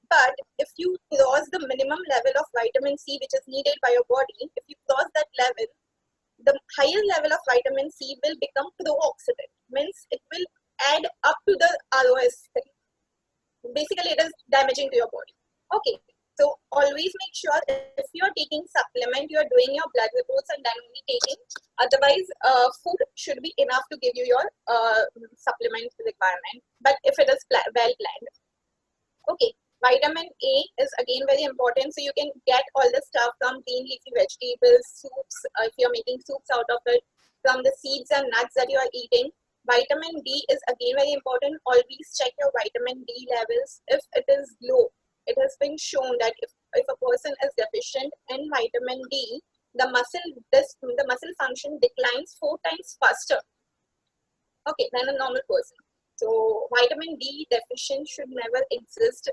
But if you cross the minimum level of vitamin C which is needed by your body, if you cross that level, the higher level of vitamin C will become pro-oxidant, means it will add up to the ROS thing. Basically, it is damaging to your body. Okay, so always make sure if you are taking supplement, you are doing your blood reports and then only taking. Otherwise, food should be enough to give you your supplement requirement. But if it is well planned. Okay, vitamin A is again very important. So you can get all the stuff from green leafy vegetables, soups, if you're making soups out of it, from the seeds and nuts that you are eating. Vitamin D is again very important. Always check your vitamin D levels. If it is low, it has been shown that if a person is deficient in vitamin D, the muscle function declines 4 times faster, okay, than a normal person. So vitamin D deficient should never exist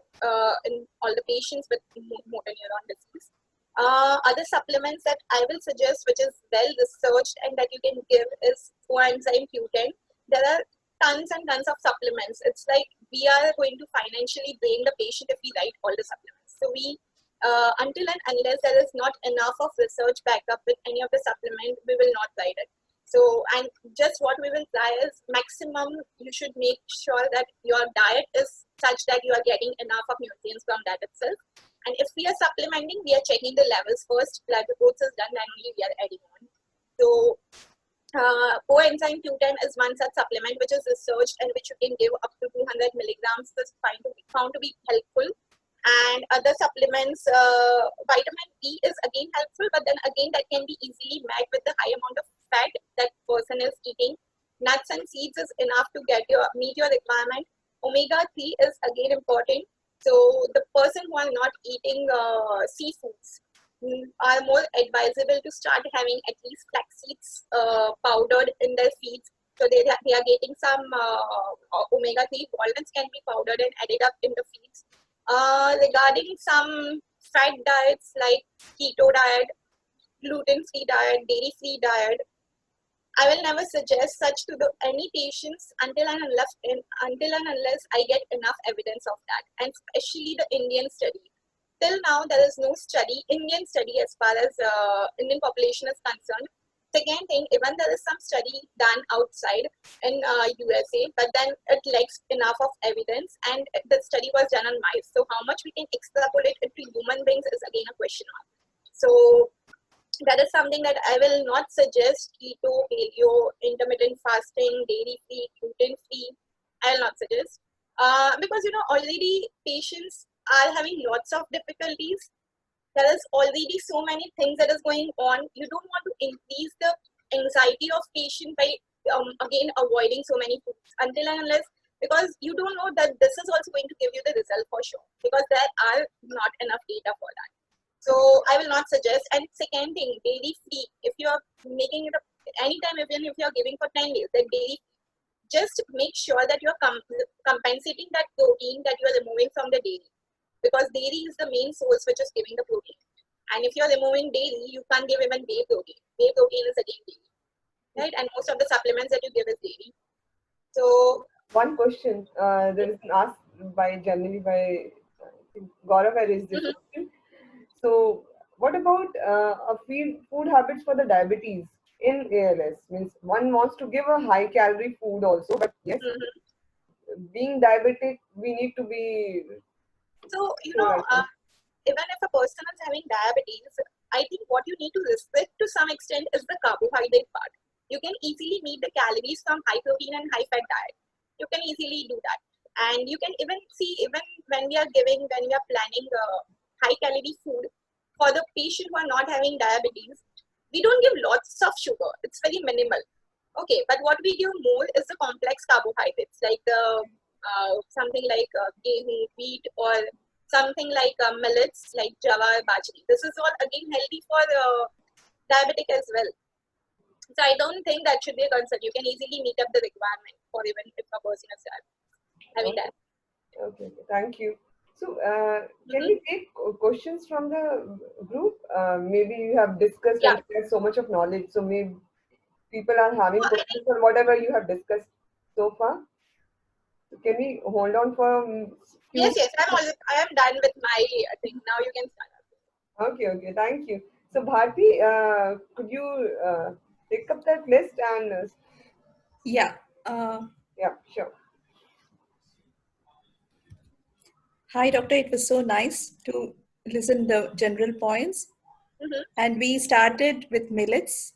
in all the patients with motor neuron disease. Other supplements that I will suggest, which is well researched and that you can give, is coenzyme Q10. There are tons and tons of supplements. It's like we are going to financially drain the patient if we write all the supplements. So we, until and unless there is not enough of research backup with any of the supplement, we will not write it. So, and just what we will try is maximum, you should make sure that your diet is such that you are getting enough of nutrients from that itself. And if we are supplementing, we are checking the levels first. Blood reports is done, then only we are adding on. So, coenzyme Q10 is one such supplement which is researched and which you can give up to 200 milligrams is found to be helpful. And other supplements, vitamin E is again helpful, but then again that can be easily met with the high amount of fat that person is eating. Nuts and seeds is enough to meet your requirement. Omega 3 is again important. So the person who are not eating seafoods are more advisable to start having at least flax seeds powdered in their feeds. So they are getting some omega 3. Walnuts can be powdered and added up in the feeds. Regarding some fat diets like keto diet, gluten-free diet, dairy-free diet, I will never suggest such to any patients until and unless I get enough evidence of that, and especially the Indian study. Till now, there is no Indian study as far as Indian population is concerned. Second thing, even there is some study done outside in USA, but then it lacks enough of evidence, and the study was done on mice. So how much we can extrapolate it to human beings is again a question mark. So that is something that I will not suggest. Keto, paleo, intermittent fasting, dairy-free, gluten-free, I will not suggest. Because already patients are having lots of difficulties. there is already so many things that is going on. You don't want to increase the anxiety of patient by again avoiding so many foods until and unless, because you don't know that this is also going to give you the result for sure, because there are not enough data for that. So I will not suggest. And second thing, dairy free. If you are making it anytime, even if you are giving for 10 days, that dairy, just make sure that you are compensating that protein that you are removing from the dairy, because dairy is the main source which is giving the protein. And if you are removing dairy, you can't give even whey protein. Whey protein is again dairy, right? And most of the supplements that you give is dairy. So one question there is asked by generally by Gaurav, I raised this question. So, what about food habits for the diabetes in ALS? Means one wants to give a high calorie food also, but yes, being diabetic, we need to be so sure, I think. even if a person is having diabetes, I think what you need to restrict to some extent is the carbohydrate part. You can easily meet the calories from high protein and high fat diet. You can easily do that. And you can even see, even when we are planning high calorie food for the patient who are not having diabetes, we don't give lots of sugar. It's very minimal. Okay, but what we give more is the complex carbohydrates, like the something like gehu, wheat, or something like millets, like jawar, bajri. This is all again healthy for diabetic as well. So I don't think that should be a concern. You can easily meet up the requirement for even if a person is having that. Okay, thank you. So, can we take questions from the group? Maybe you have discussed Yeah. and shared so much of knowledge, so maybe people are having So I questions think, on whatever you have discussed so far. So can we hold on for a few? yes, I am done with my thing. Now you can start. Okay, okay, thank you. So, Bharti, could you pick up that list and Yeah. Uh, yeah, sure. Hi, doctor. It was so nice to listen the general points. And we started with millets.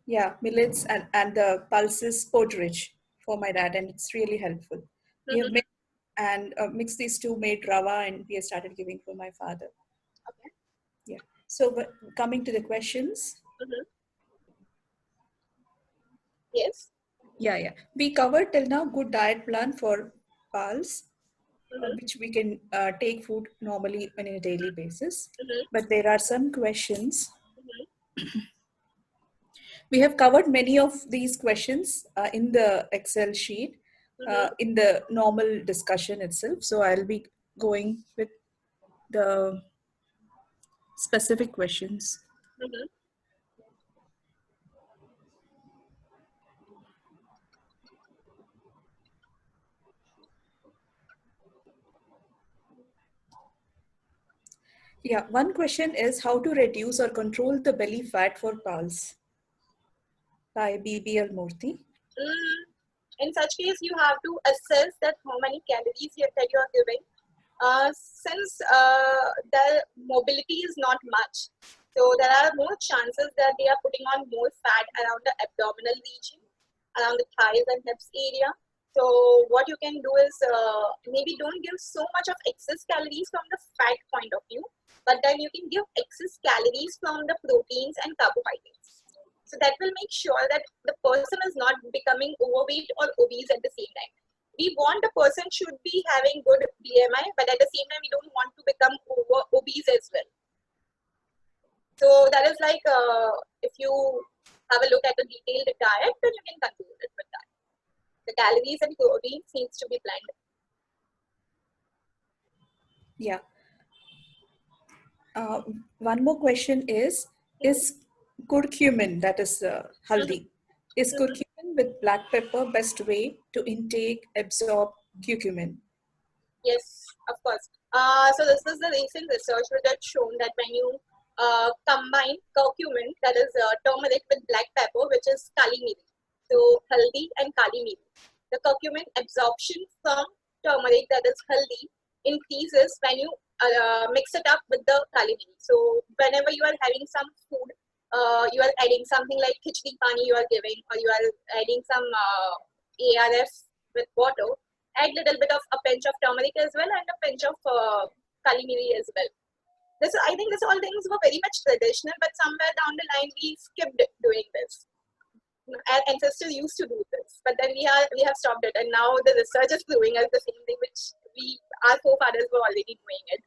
Yeah, millets and the pulses porridge for my dad, and it's really helpful. We have mixed and mixed these two, made rava, and we have started giving for my father. Okay. Yeah. So coming to the questions. Yes. Yeah. We covered till now good diet plan for pals, which we can take food normally on a daily basis. But there are some questions. We have covered many of these questions in the Excel sheet, in the normal discussion itself. So I'll be going with the specific questions. Yeah, one question is how to reduce or control the belly fat for pals by BBL Murthy. In such case, you have to assess that how many calories that you are giving. Since the mobility is not much, so there are more chances that they are putting on more fat around the abdominal region, around the thighs and hips area. So what you can do is maybe don't give so much of excess calories from the fat point of view, but then you can give excess calories from the proteins and carbohydrates. So that will make sure that the person is not becoming overweight or obese at the same time. We want the person should be having good BMI, but at the same time, we don't want to become obese as well. So that is like if you have a look at the detailed diet, then you can control it with that. The calories and proteins needs to be blended. Yeah. One more question is curcumin, that is haldi, is curcumin with black pepper best way to intake, absorb curcumin? Yes, of course. So this is the recent research which has shown that when you combine curcumin, that is turmeric, with black pepper, which is kali miri, so haldi and kali miri, the curcumin absorption from turmeric, that is haldi, increases when you mix it up with the kali miri. So whenever you are having some food, you are adding something like khichdi pani you are giving, or you are adding some ARF with water, add little bit of a pinch of turmeric as well and a pinch of kali miri as well. I think this all things were very much traditional, but somewhere down the line we skipped doing this. Our ancestors used to do this, but then we have stopped it, and now the research is proving us the same thing which our forefathers were already doing it.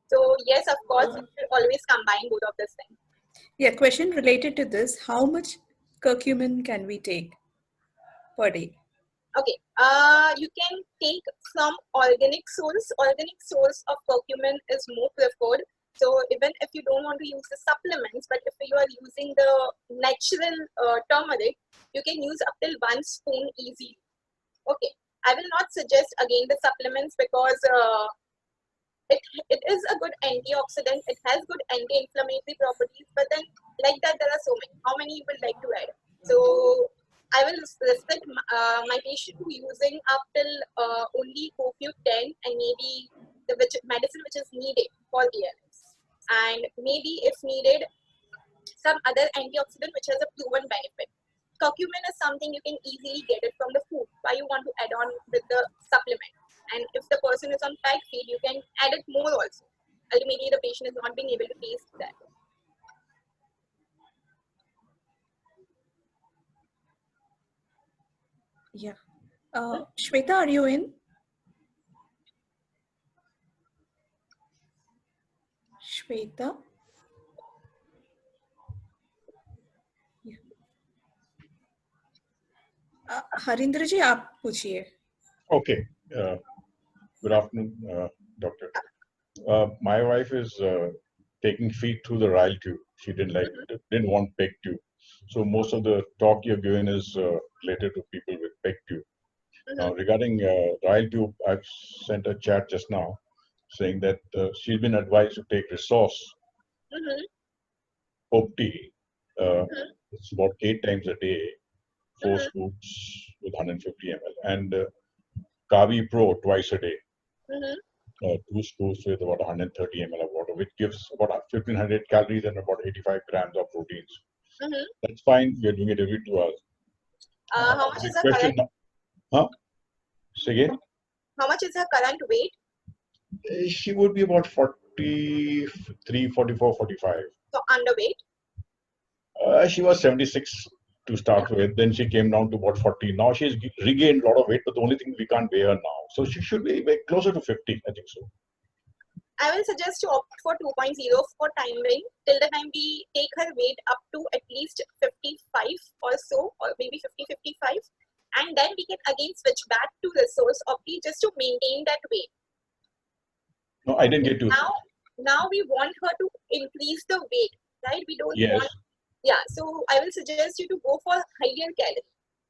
So yes, of course, we should always combine both of these things. Yeah, question related to this: how much curcumin can we take per day? Okay, you can take from organic source. Organic source of curcumin is more preferred. So even if you don't want to use the supplements, but if you are using the natural turmeric, you can use up till 1 spoon easily. Okay, I will not suggest again the supplements because it is a good antioxidant. It has good anti-inflammatory properties, but then like that there are so many. How many you would like to add? So I will restrict my patient to using up till only CoQ10 and maybe the medicine which is needed for ALS, and maybe if needed some other antioxidant which has a proven benefit. Curcumin is something you can easily get it from the food. Why you want to add on with the supplement? And if the person is on pack feed, you can add it more also. Ultimately, the patient is not being able to taste that. Yeah. Shweta, are you in? Shweta? Harindra जी आप पूछिए. Okay. Good afternoon, doctor. My wife is taking feed through the Ryle tube. She didn't want peg tube. So most of the talk you're given is related to people with peg tube. Now regarding Ryle tube, I've sent a chat just now saying that she's been advised to take resource OPT. It's about 8 times a day, 4 scoops with 150 ml, and Kavi Pro twice a day. 2 scoops with about 130 ml of water, which gives about 1500 calories and about 85 grams of proteins. That's fine. We are doing it every 2 hours. How much is the current? Say again? How much is her current weight? She would be about 43, 44, 45. So underweight? She was 76 to start with. Then she came down to about 40. Now she's regained a lot of weight, but the only thing we can't weigh her now. So she should be closer to 50, I think so. I will suggest to opt for 2.0 for time being till the time we take her weight up to at least 55 or so, or maybe 50, 55. And then we can again switch back to resource OPT just to maintain that weight. No, I didn't get you. Now we want her to increase the weight, right? We don't want. Yeah, so I will suggest you to go for higher calorie.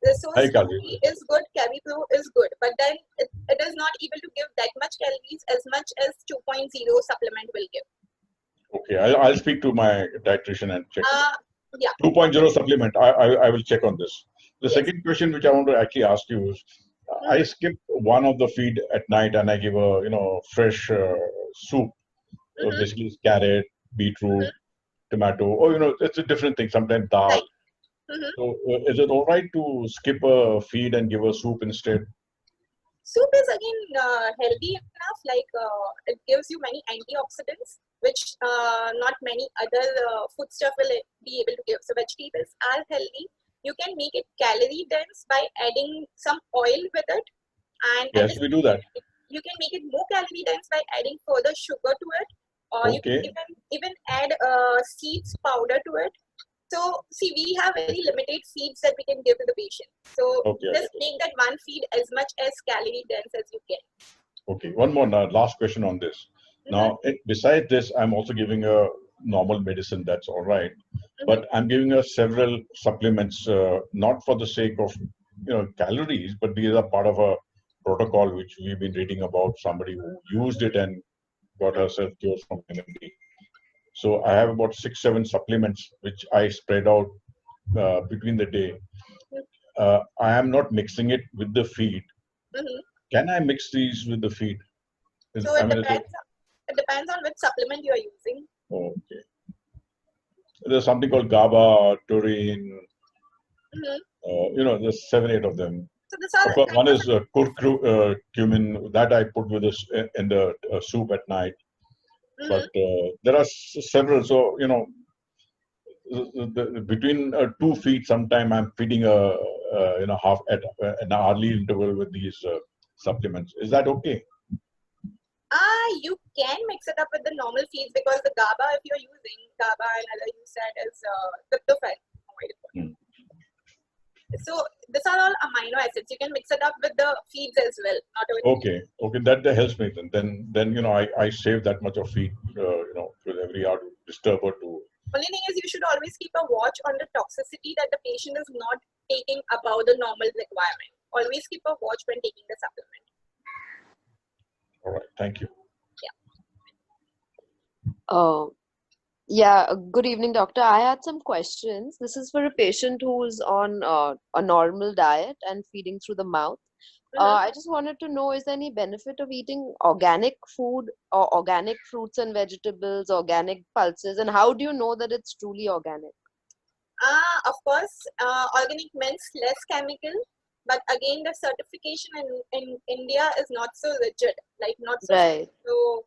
Resource OPT is good, Cavi Pro is good, but then it is not able to give that much calories as much as 2.0 supplement will give. Okay, I'll speak to my dietitian and check. Yeah. 2.0 supplement. I will check on this. The second question which I want to actually ask you is, I skip one of the feed at night and I give a fresh soup. So basically, it's carrot, beetroot, tomato, or it's a different thing. Sometimes dal. Right. So is it all right to skip a feed and give a soup instead? Soup is again healthy enough. Like it gives you many antioxidants, which not many other foodstuff will be able to give. So vegetables are healthy. You can make it calorie dense by adding some oil with it, and yes, we do that. You can make it more calorie dense by adding further sugar to it, or you can even add seeds powder to it. So see, we have very limited feeds that we can give to the patient. So just make that one feed as much as calorie dense as you can. Okay, one more last question on this. Now, besides this, I'm also giving a normal medicine. That's all right, but I'm giving her several supplements, not for the sake of calories, but these are part of a protocol which we've been reading about. Somebody who used it and got herself cured from MMD. So I have about 6, 7 supplements which I spread out between the day. I am not mixing it with the feed. Can I mix these with the feed? So it depends on which supplement you are using. Okay. There's something called GABA, taurine. There's 7, 8 of them. So this are of course, one is curcumin that I put with in the soup at night. But there are several. So, between 2 feet, sometime I'm feeding half at an hourly interval with these supplements. Is that okay? You can mix it up with the normal feeds because the GABA, if you're using GABA and other you said is tryptophan. So these are all amino acids. You can mix it up with the feeds as well. Not okay, that helps me. Then I save that much of feed. With every hour disturber to. Only thing is you should always keep a watch on the toxicity that the patient is not taking above the normal requirement. Always keep a watch when taking the supplement. All right, thank you. Yeah, good evening, doctor. I had some questions. This is for a patient who's on a normal diet and feeding through the mouth. I just wanted to know, is there any benefit of eating organic food or organic fruits and vegetables, organic pulses, and how do you know that it's truly organic? Of course, organic means less chemical, but again, the certification in India is not so rigid, like not so. Right. So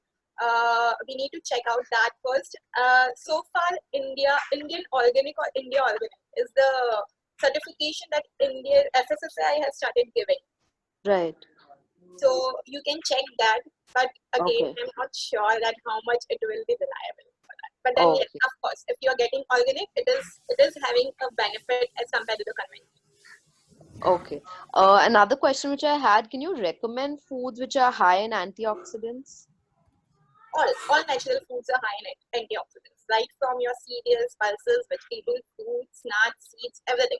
we need to check out that first. So far, Indian organic or India organic is the certification that Indian FSSAI has started giving. Right. So you can check that, but again, Okay. I'm not sure that how much it will be reliable for that. But then, yes, of course, if you are getting organic, it is having a benefit as compared to the conventional. Okay. Another question which I had, can you recommend foods which are high in antioxidants? All natural foods are high in antioxidants, right from your cereals, pulses, vegetables, fruits, nuts, seeds, everything.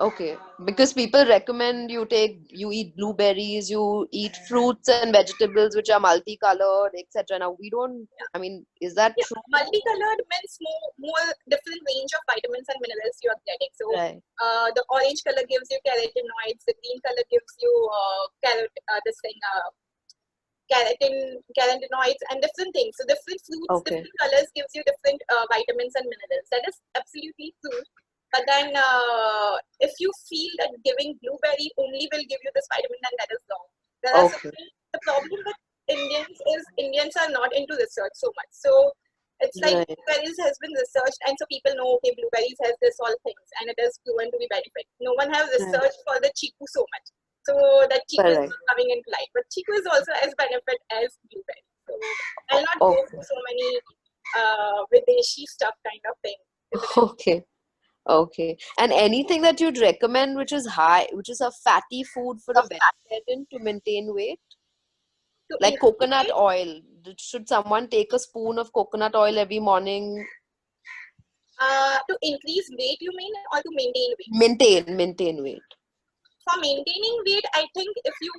Okay, because people recommend you eat blueberries, you eat fruits and vegetables which are multicolored, etc. Now we don't. I mean, is that true? Multicolored means more different range of vitamins and minerals you are getting. So right. The orange color gives you carotenoids, the green color gives you carotenoids and different things. So different fruits, different colors gives you different vitamins and minerals. That is absolutely true. But then if you feel that giving blueberry only will give you this vitamin, then that is wrong. There are the problem with Indians are not into research so much. So it's like blueberries has been researched, and so people know, okay, blueberries has this all things, and it is proven to be benefit. No one has researched for the chiku so much. So that chiku is not coming into light. But chiku is also as benefit as blueberry. So I'll not go for so many Videshi stuff kind of thing. Okay. And anything that you'd recommend which is a fatty food for a vegetarian to maintain weight? Like coconut oil. Should someone take a spoon of coconut oil every morning? To increase weight, you mean, or to maintain weight? Maintain weight. For maintaining weight, I think if you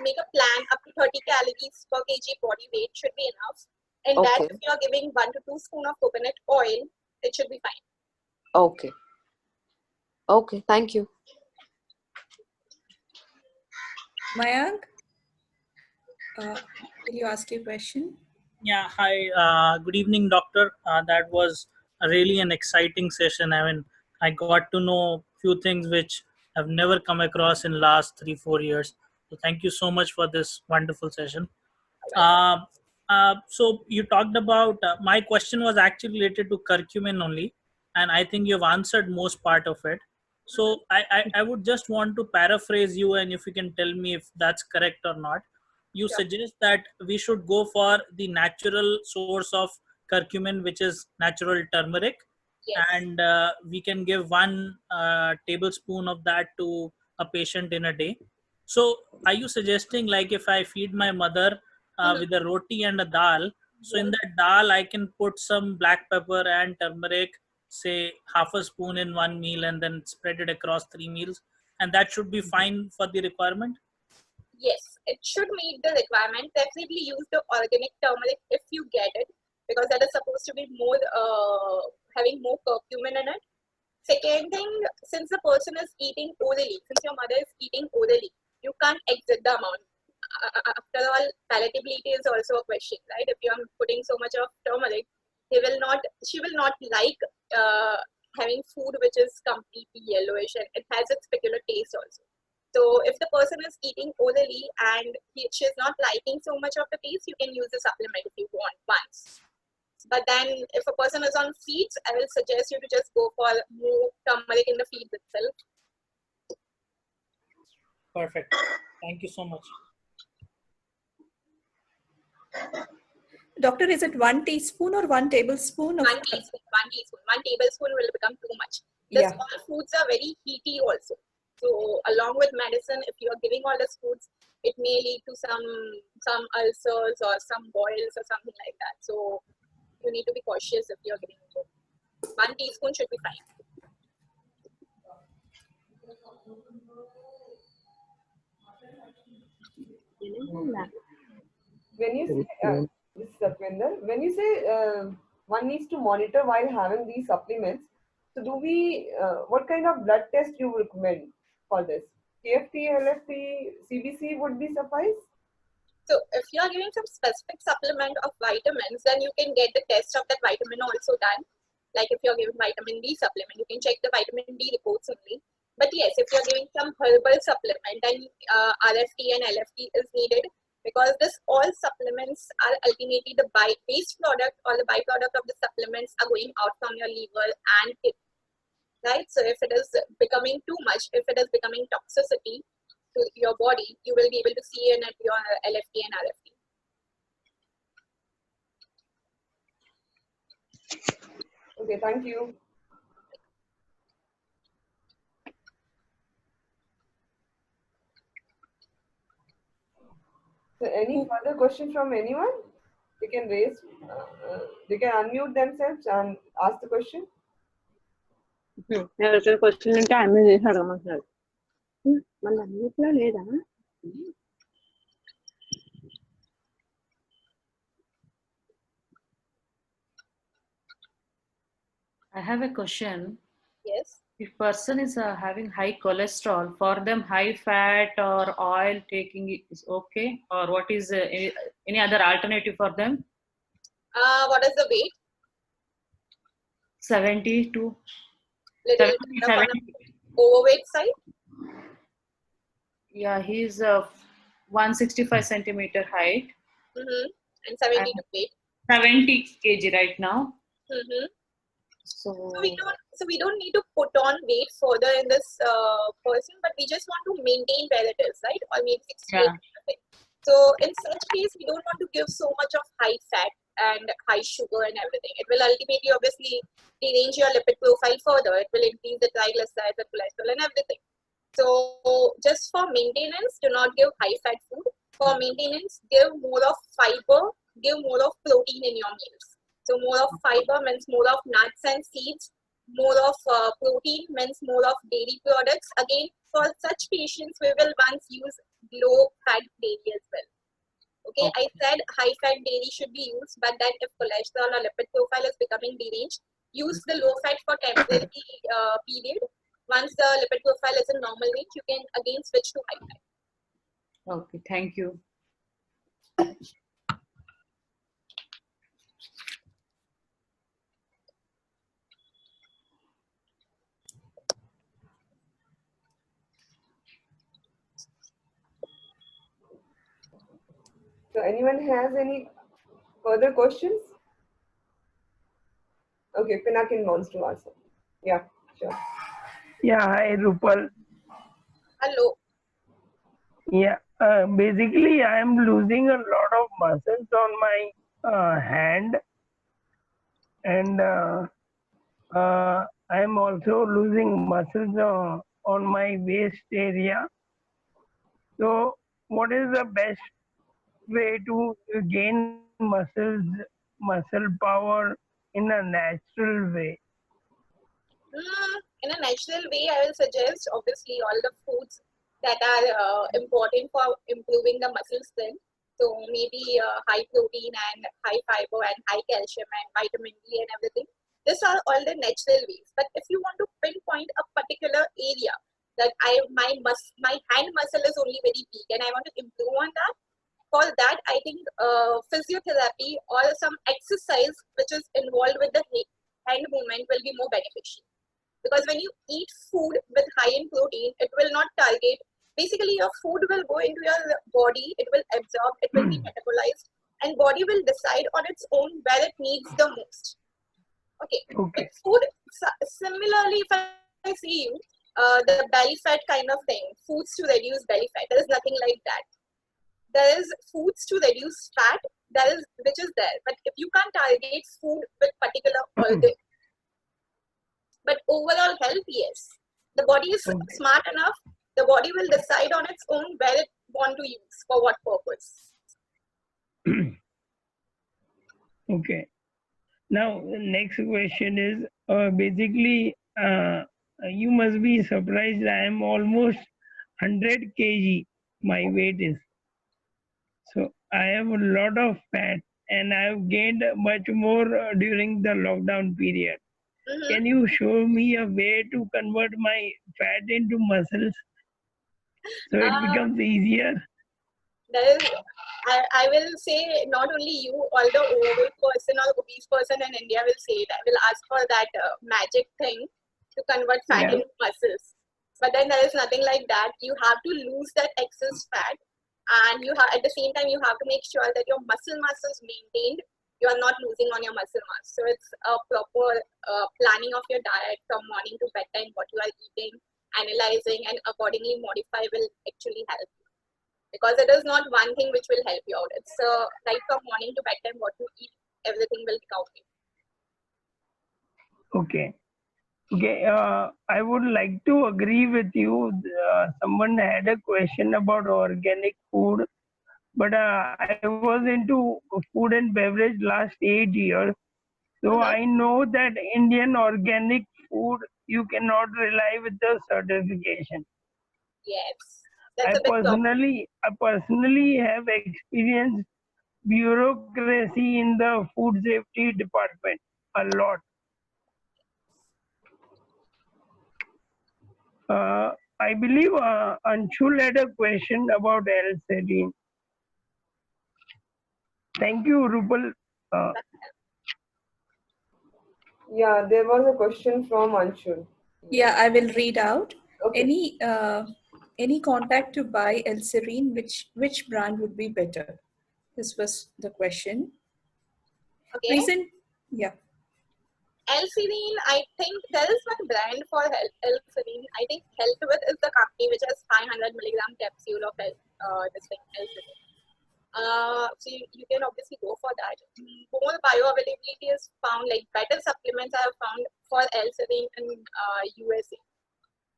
make a plan, up to 30 calories per kg body weight should be enough. And that if you are giving 1 to 2 spoons of coconut oil, it should be fine. Okay, thank you. Mayank, can you ask your question? Yeah, hi. Good evening, doctor. That was really an exciting session. I mean, I got to know few things which I've never come across in last 3-4 years. So thank you so much for this wonderful session. So you talked about, my question was actually related to curcumin only, and I think you've answered most part of it. So I would just want to paraphrase you, and if you can tell me if that's correct or not. You suggest that we should go for the natural source of curcumin, which is natural turmeric, and we can give 1 tablespoon of that to a patient in a day. So are you suggesting, like, if I feed my mother with a roti and a dal, so in that dal I can put some black pepper and turmeric, say half a spoon in 1 meal, and then spread it across 3 meals, and that should be fine for the requirement? Yes, it should meet the requirement. Definitely use the organic turmeric if you get it, because that is supposed to be more having more curcumin in it. Second thing, since the person is eating orally, since your mother is eating orally, you can't exit the amount. After all, palatability is also a question, right? If you are putting so much of turmeric, she will not like having food which is completely yellowish, and it has its peculiar taste also. So if the person is eating orally and she's not liking so much of the taste, you can use the supplement if you want once. But then if a person is on feeds, I will suggest you to just go for more turmeric in the feeds itself. Perfect. Thank you so much. Doctor, is it 1 teaspoon or 1 tablespoon of 1 teaspoon. 1 tablespoon will become too much. These all foods are very heaty also. So along with medicine, if you are giving all these foods, it may lead to some ulcers or some boils or something like that. So you need to be cautious if you are giving it. 1 teaspoon should be fine. When you say, this is Satwinder, when you say one needs to monitor while having these supplements, so do we, what kind of blood test you recommend for this? KFT, LFT, CBC would be suffice? So if you are giving some specific supplement of vitamins, then you can get the test of that vitamin also done. Like if you're giving vitamin D supplement, you can check the vitamin D reports only. But yes, if you're giving some herbal supplement, then RFT and LFT is needed, because this all supplements are ultimately the waste product or the byproduct of the supplements are going out from your liver and kidney, right? So if it is becoming too much, if it is becoming toxicity to your body, you will be able to see in at your LFT and RFT. Okay, thank you. So any further question from anyone? They can raise, they can unmute themselves and ask the question. Question అంటే ఆమె చేసి అడగమంటున్నాడు మళ్ళీ అన్నిట్లో లేదా I have a question. Yes. If person is having high cholesterol, for them high fat or oil taking is okay, or what is any other alternative for them? What is the weight? 72. Little 70, 70. Overweight side? Yeah, he's 165 centimeter height. And 70 to weight. 70 kg right now. So we don't need to put on weight further in this person, but we just want to maintain where it is, right? Or maybe 68. So in such case, we don't want to give so much of high fat and high sugar and everything. It will ultimately obviously derange your lipid profile further. It will increase the triglycerides, the cholesterol and everything. So just for maintenance, do not give high fat food. For maintenance, give more of fiber, give more of protein in your meals. So more of fiber means more of nuts and seeds, more of protein means more of dairy products. Again, for such patients, we will once use low fat dairy as well. Okay, I said high fat dairy should be used, but then if cholesterol or lipid profile is becoming deranged, use the low fat for temporary period. Once the lipid profile is in normal range, you can again switch to high fat. okay, thank you. So anyone has any further questions? Okay, Pinakin wants to answer. Yeah, sure. Yeah, hi Rupal. Hello. Yeah, basically I am losing a lot of muscles on my hand, and I am also losing muscles on my waist area. So what is the best way to gain muscle power in a natural way? In a natural way, I will suggest obviously all the foods that are important for improving the muscle strength. So maybe high protein and high fiber and high calcium and vitamin D and everything. These are all the natural ways. But if you want to pinpoint a particular area that my hand muscle is only very weak and I want to improve on that, for that I think physiotherapy or some exercise which is involved with the hand movement will be more beneficial. Because when you eat food with high in protein, it will not target basically your food will go into your body, it will absorb, it will be metabolized, and body will decide on its own where it needs the most. Okay. Okay. With food, similarly, if I see you, the belly fat kind of thing, foods to reduce belly fat, there is nothing like that. There is foods to reduce fat, which is there. But if you can't target food with particular organ, but overall health, yes. The body is smart enough. The body will decide on its own where it want to use, for what purpose. Okay. Now, the next question is basically, you must be surprised. I am almost 100 kg. My weight is. So I have a lot of fat, and I have gained much more during the lockdown period. Can you show me a way to convert my fat into muscles so it becomes easier? There is, I will say not only you, all the overweight person or obese person in India will say it. I will ask for that magic thing to convert fat into muscles. But then there is nothing like that. You have to lose that excess fat, and you have at the same time you have to make sure that your muscle mass is maintained. You are not losing on your muscle mass. So it's a proper planning of your diet from morning to bedtime, what you are eating, analyzing, and accordingly modify will actually help you. Because it is not one thing which will help you out. It's right from morning to bedtime, what you eat, everything will count in. Okay. Okay. I would like to agree with you. Someone had a question about organic food, but I was into food and beverage last 8 years. So I know that Indian organic food, you cannot rely with the certification. Yes. That's a big problem. I personally have experienced bureaucracy in the food safety department a lot. I believe Anshul had a question about L-serine. Thank you, Rupal. Yeah, there was a question from Anshul. Yeah, I will read out. Okay. Any contact to buy L-serine, which brand would be better? This was the question. Okay. Yeah. L-serine, I think there is one brand for L-serine. I think Healthwith is the company which has 500 milligram capsule of this thing, L-serine. So you can obviously go for that. More bioavailability is found, like better supplements I have found for L-serine in USA.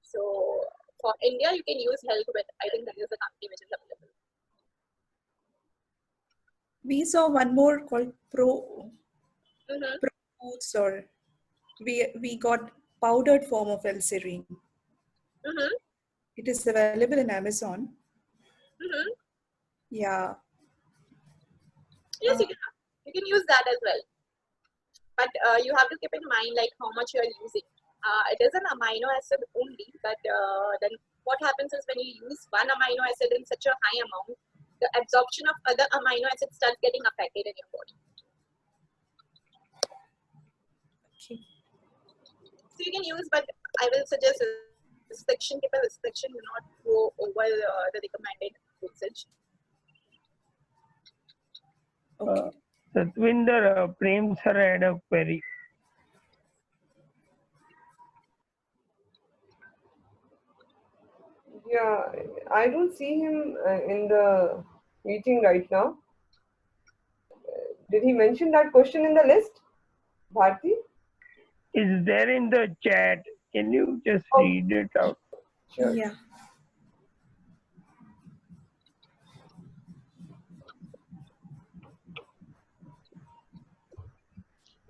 So for India, you can use Healthwith. I think that is the company which is available. We saw one more called Pro Foods, or we got powdered form of L-serine. It is available in Amazon. Yeah. Yes, you can use that as well. But you have to keep in mind like how much you are using. It is an amino acid only, but then what happens is when you use one amino acid in such a high amount, the absorption of other amino acids starts getting affected in your body. Okay. So you can use, but I will suggest restriction, keep a restriction, do not go over the recommended dosage. Okay. Satwinder, Prem sir had a query. Yeah, I don't see him in the meeting right now. Did he mention that question in the list, Bharti? It's there in the chat. Can you just read it out? Sure. Yeah.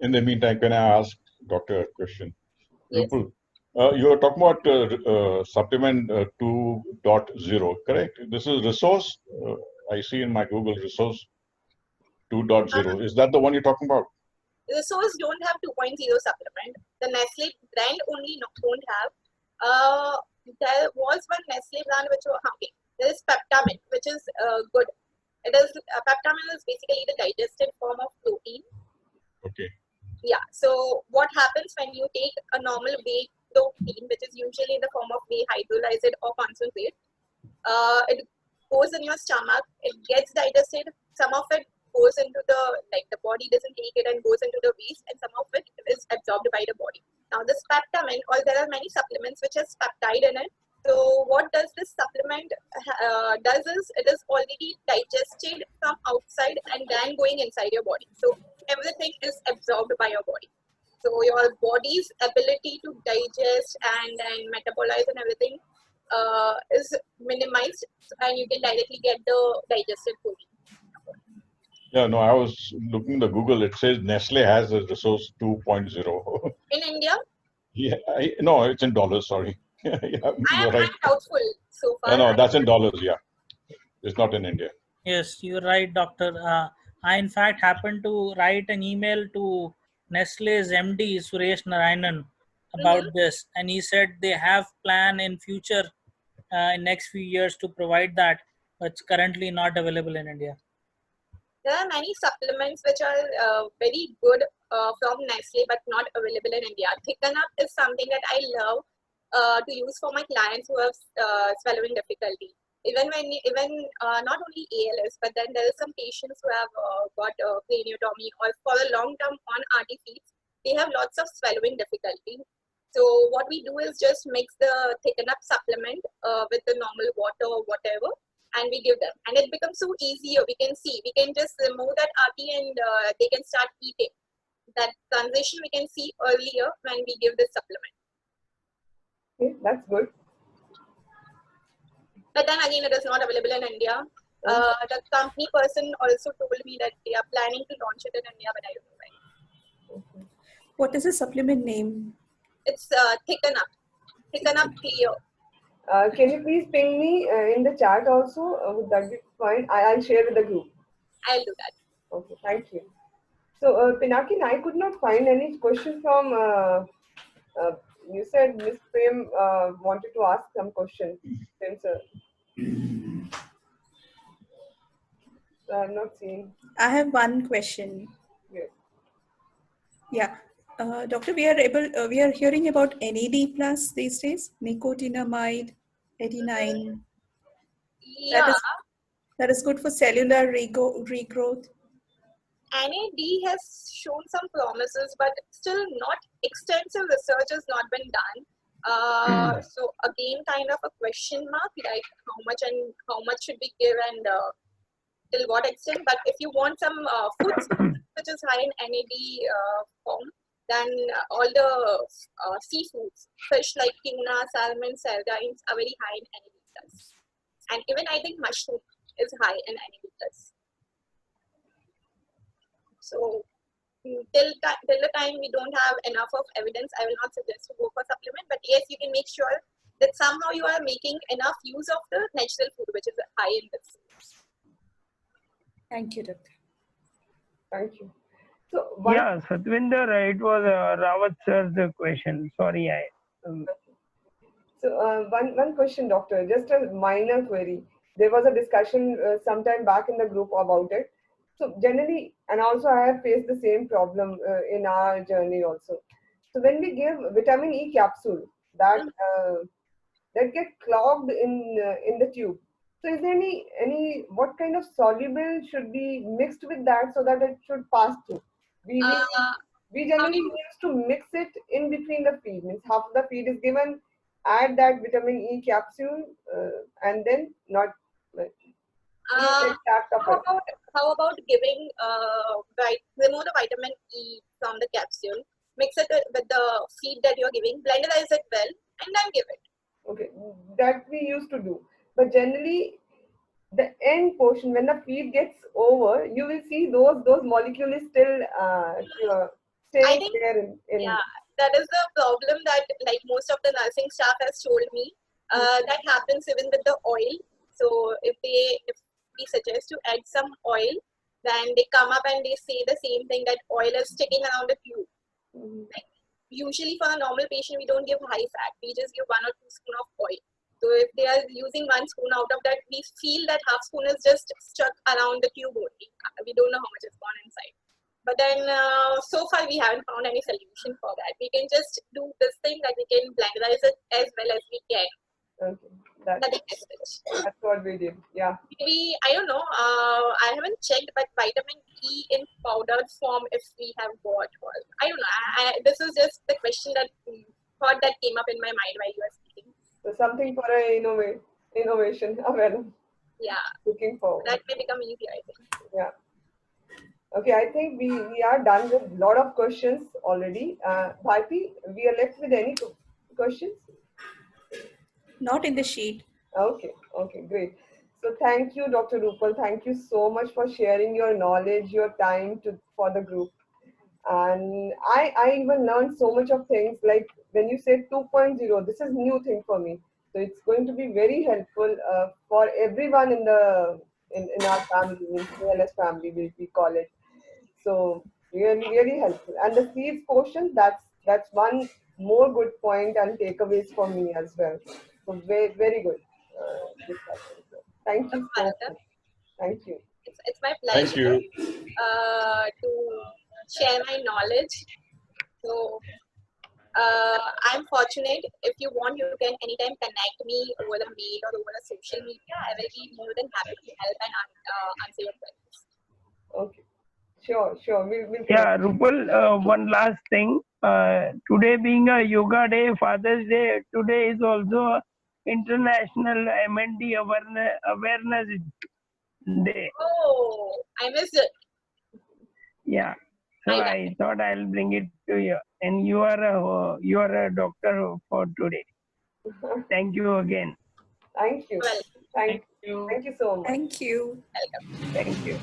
In the meantime, can I ask Doctor a question? Yes. Rupal, you are talking about supplement 2.0, correct? This is resource. I see in my Google resource 2.0. Is that the one you're talking about? Resource don't have 2.0 supplement. The Nestle brand only don't have. There was one Nestle brand which was there is Peptamen, which is good. It is Peptamen is basically the digested form of protein. Okay. Yeah. So what happens when you take a normal whey protein, which is usually in the form of whey hydrolyzed or concentrate, It goes in your stomach, it gets digested, some of it goes into the, like the body doesn't take it and goes into the waste, and some of it is absorbed by the body. Now this peptamen, or there are many supplements which has peptide in it. So what does this supplement does is, it is already digested from outside and then going inside your body. So everything is absorbed by your body. So your body's ability to digest and metabolize and everything is minimized, and you can directly get the digested food. Yeah, no, I was looking at Google. It says Nestle has a resource 2.0. In India? Yeah, no, it's in dollars. Sorry. Yeah, you're right. I'm doubtful so far. No, that's in dollars. Yeah, it's not in India. Yes, you're right, doctor. I in fact happened to write an email to Nestle's MD Suresh Narayanan about this, and he said they have plan in future, in next few years, to provide that, but it's currently not available in India. There are many supplements which are very good from Nestle but not available in India. Thicken Up is something that I love to use for my clients who have swallowing difficulty. Even not only ALS, but then there are some patients who have got craniotomy, or for a long term on RT feeds, they have lots of swallowing difficulty. So what we do is just mix the Thicken Up supplement with the normal water or whatever, and we give them, and it becomes so easier. We can just remove that RT and they can start eating. That transition we can see earlier when we give this supplement. Okay, that's good. But then again, it is not available in India. The company person also told me that they are planning to launch it in India, but I don't know when. Okay. What is the supplement name? It's Thicken Up. Thicken Up Clear. Can you please ping me in the chat also? Would that be fine? I'll share with the group. I'll do that. Okay, thank you. So, Pinakin, I could not find any question from. You said Miss Prem wanted to ask some question. Sir. So I'm not seeing. I have one question. Yes. Yeah. Doctor, we are hearing about NAD plus these days, nicotinamide 89. Yeah. That is good for cellular regrowth. NAD has shown some promises, but still not extensive research has not been done. So again, kind of a question mark, like how much should we give and till what extent. But if you want some food which is high in NAD form, then all the seafoods, fish like tuna, salmon, sardines are very high in NAD plus. And even I think mushroom is high in NAD plus. So till the time we don't have enough of evidence, I will not suggest to go for supplement. But yes, you can make sure that somehow you are making enough use of the natural food which is high in this. Thank you, Doctor. Thank you. So yeah, Satvinder, it was Rawat sir's question. Sorry, So one question, doctor, just a minor query. There was a discussion sometime back in the group about it. So generally, and also I have faced the same problem in our journey also. So when we give vitamin E capsule, that that get clogged in the tube. So is there any what kind of soluble should be mixed with that so that it should pass through? We generally used to mix it in between the feed. Means half of the feed is given, add that vitamin E capsule, and then not like how about giving remove the vitamin E from the capsule, mix it with the feed that you're giving, blenderize it well, and then give it. Okay, that we used to do, but generally the end portion, when the feed gets over, you will see those molecules still staying there in yeah, that is the problem that like most of the nursing staff has told me. That happens even with the oil. So if we suggest to add some oil, then they come up and they say the same thing, that oil is sticking around the tube. Like, usually for a normal patient, we don't give high fat. We just give 1 or 2 spoons of oil. So if they are using 1 spoon, out of that, we feel that half spoon is just stuck around the tube only. We don't know how much is gone inside. But then so far we haven't found any solution for that. We can just do this thing that we can blenderize it as well as we can. Okay, That's Nothing as such. that's what we did. Yeah. Maybe, I don't know. I haven't checked, but vitamin E in powder form, if we have got, or I don't know. This is just the question that thought that came up in my mind while you were speaking. So something for a innovation awareness. Yeah, Looking forward. that may become easier, I think. Yeah. Okay, I think we are done with a lot of questions already. Bharti, we are left with any questions? Not in the sheet. Okay, okay, great. So thank you, Dr. Rupal. Thank you so much for sharing your knowledge, your time for the group. And I even learned so much of things, like when you said 2.0, this is new thing for me. So it's going to be very helpful for everyone in our family, in ALS family, we call it. So really, really helpful. And the seeds portion, that's one more good point and takeaways for me as well. So very, very good discussion. So thank you so much. Thank you. It's my Thank pleasure you. to share my knowledge. So I'm fortunate. If you want, you can anytime connect me over the mail or over the social media. I will be more than happy to help and answer your questions. Okay. Sure, sure. We'll Yeah, connect. Rupal, one last thing. Today being a Yoga Day, Father's Day, today is also International MND Awareness Day. Oh, I missed it. Yeah. So I I thought I'll bring it to you. And you are a doctor for today. Thank you again. Thank you. well. Thank you so much. Thank you. Welcome. Thank you.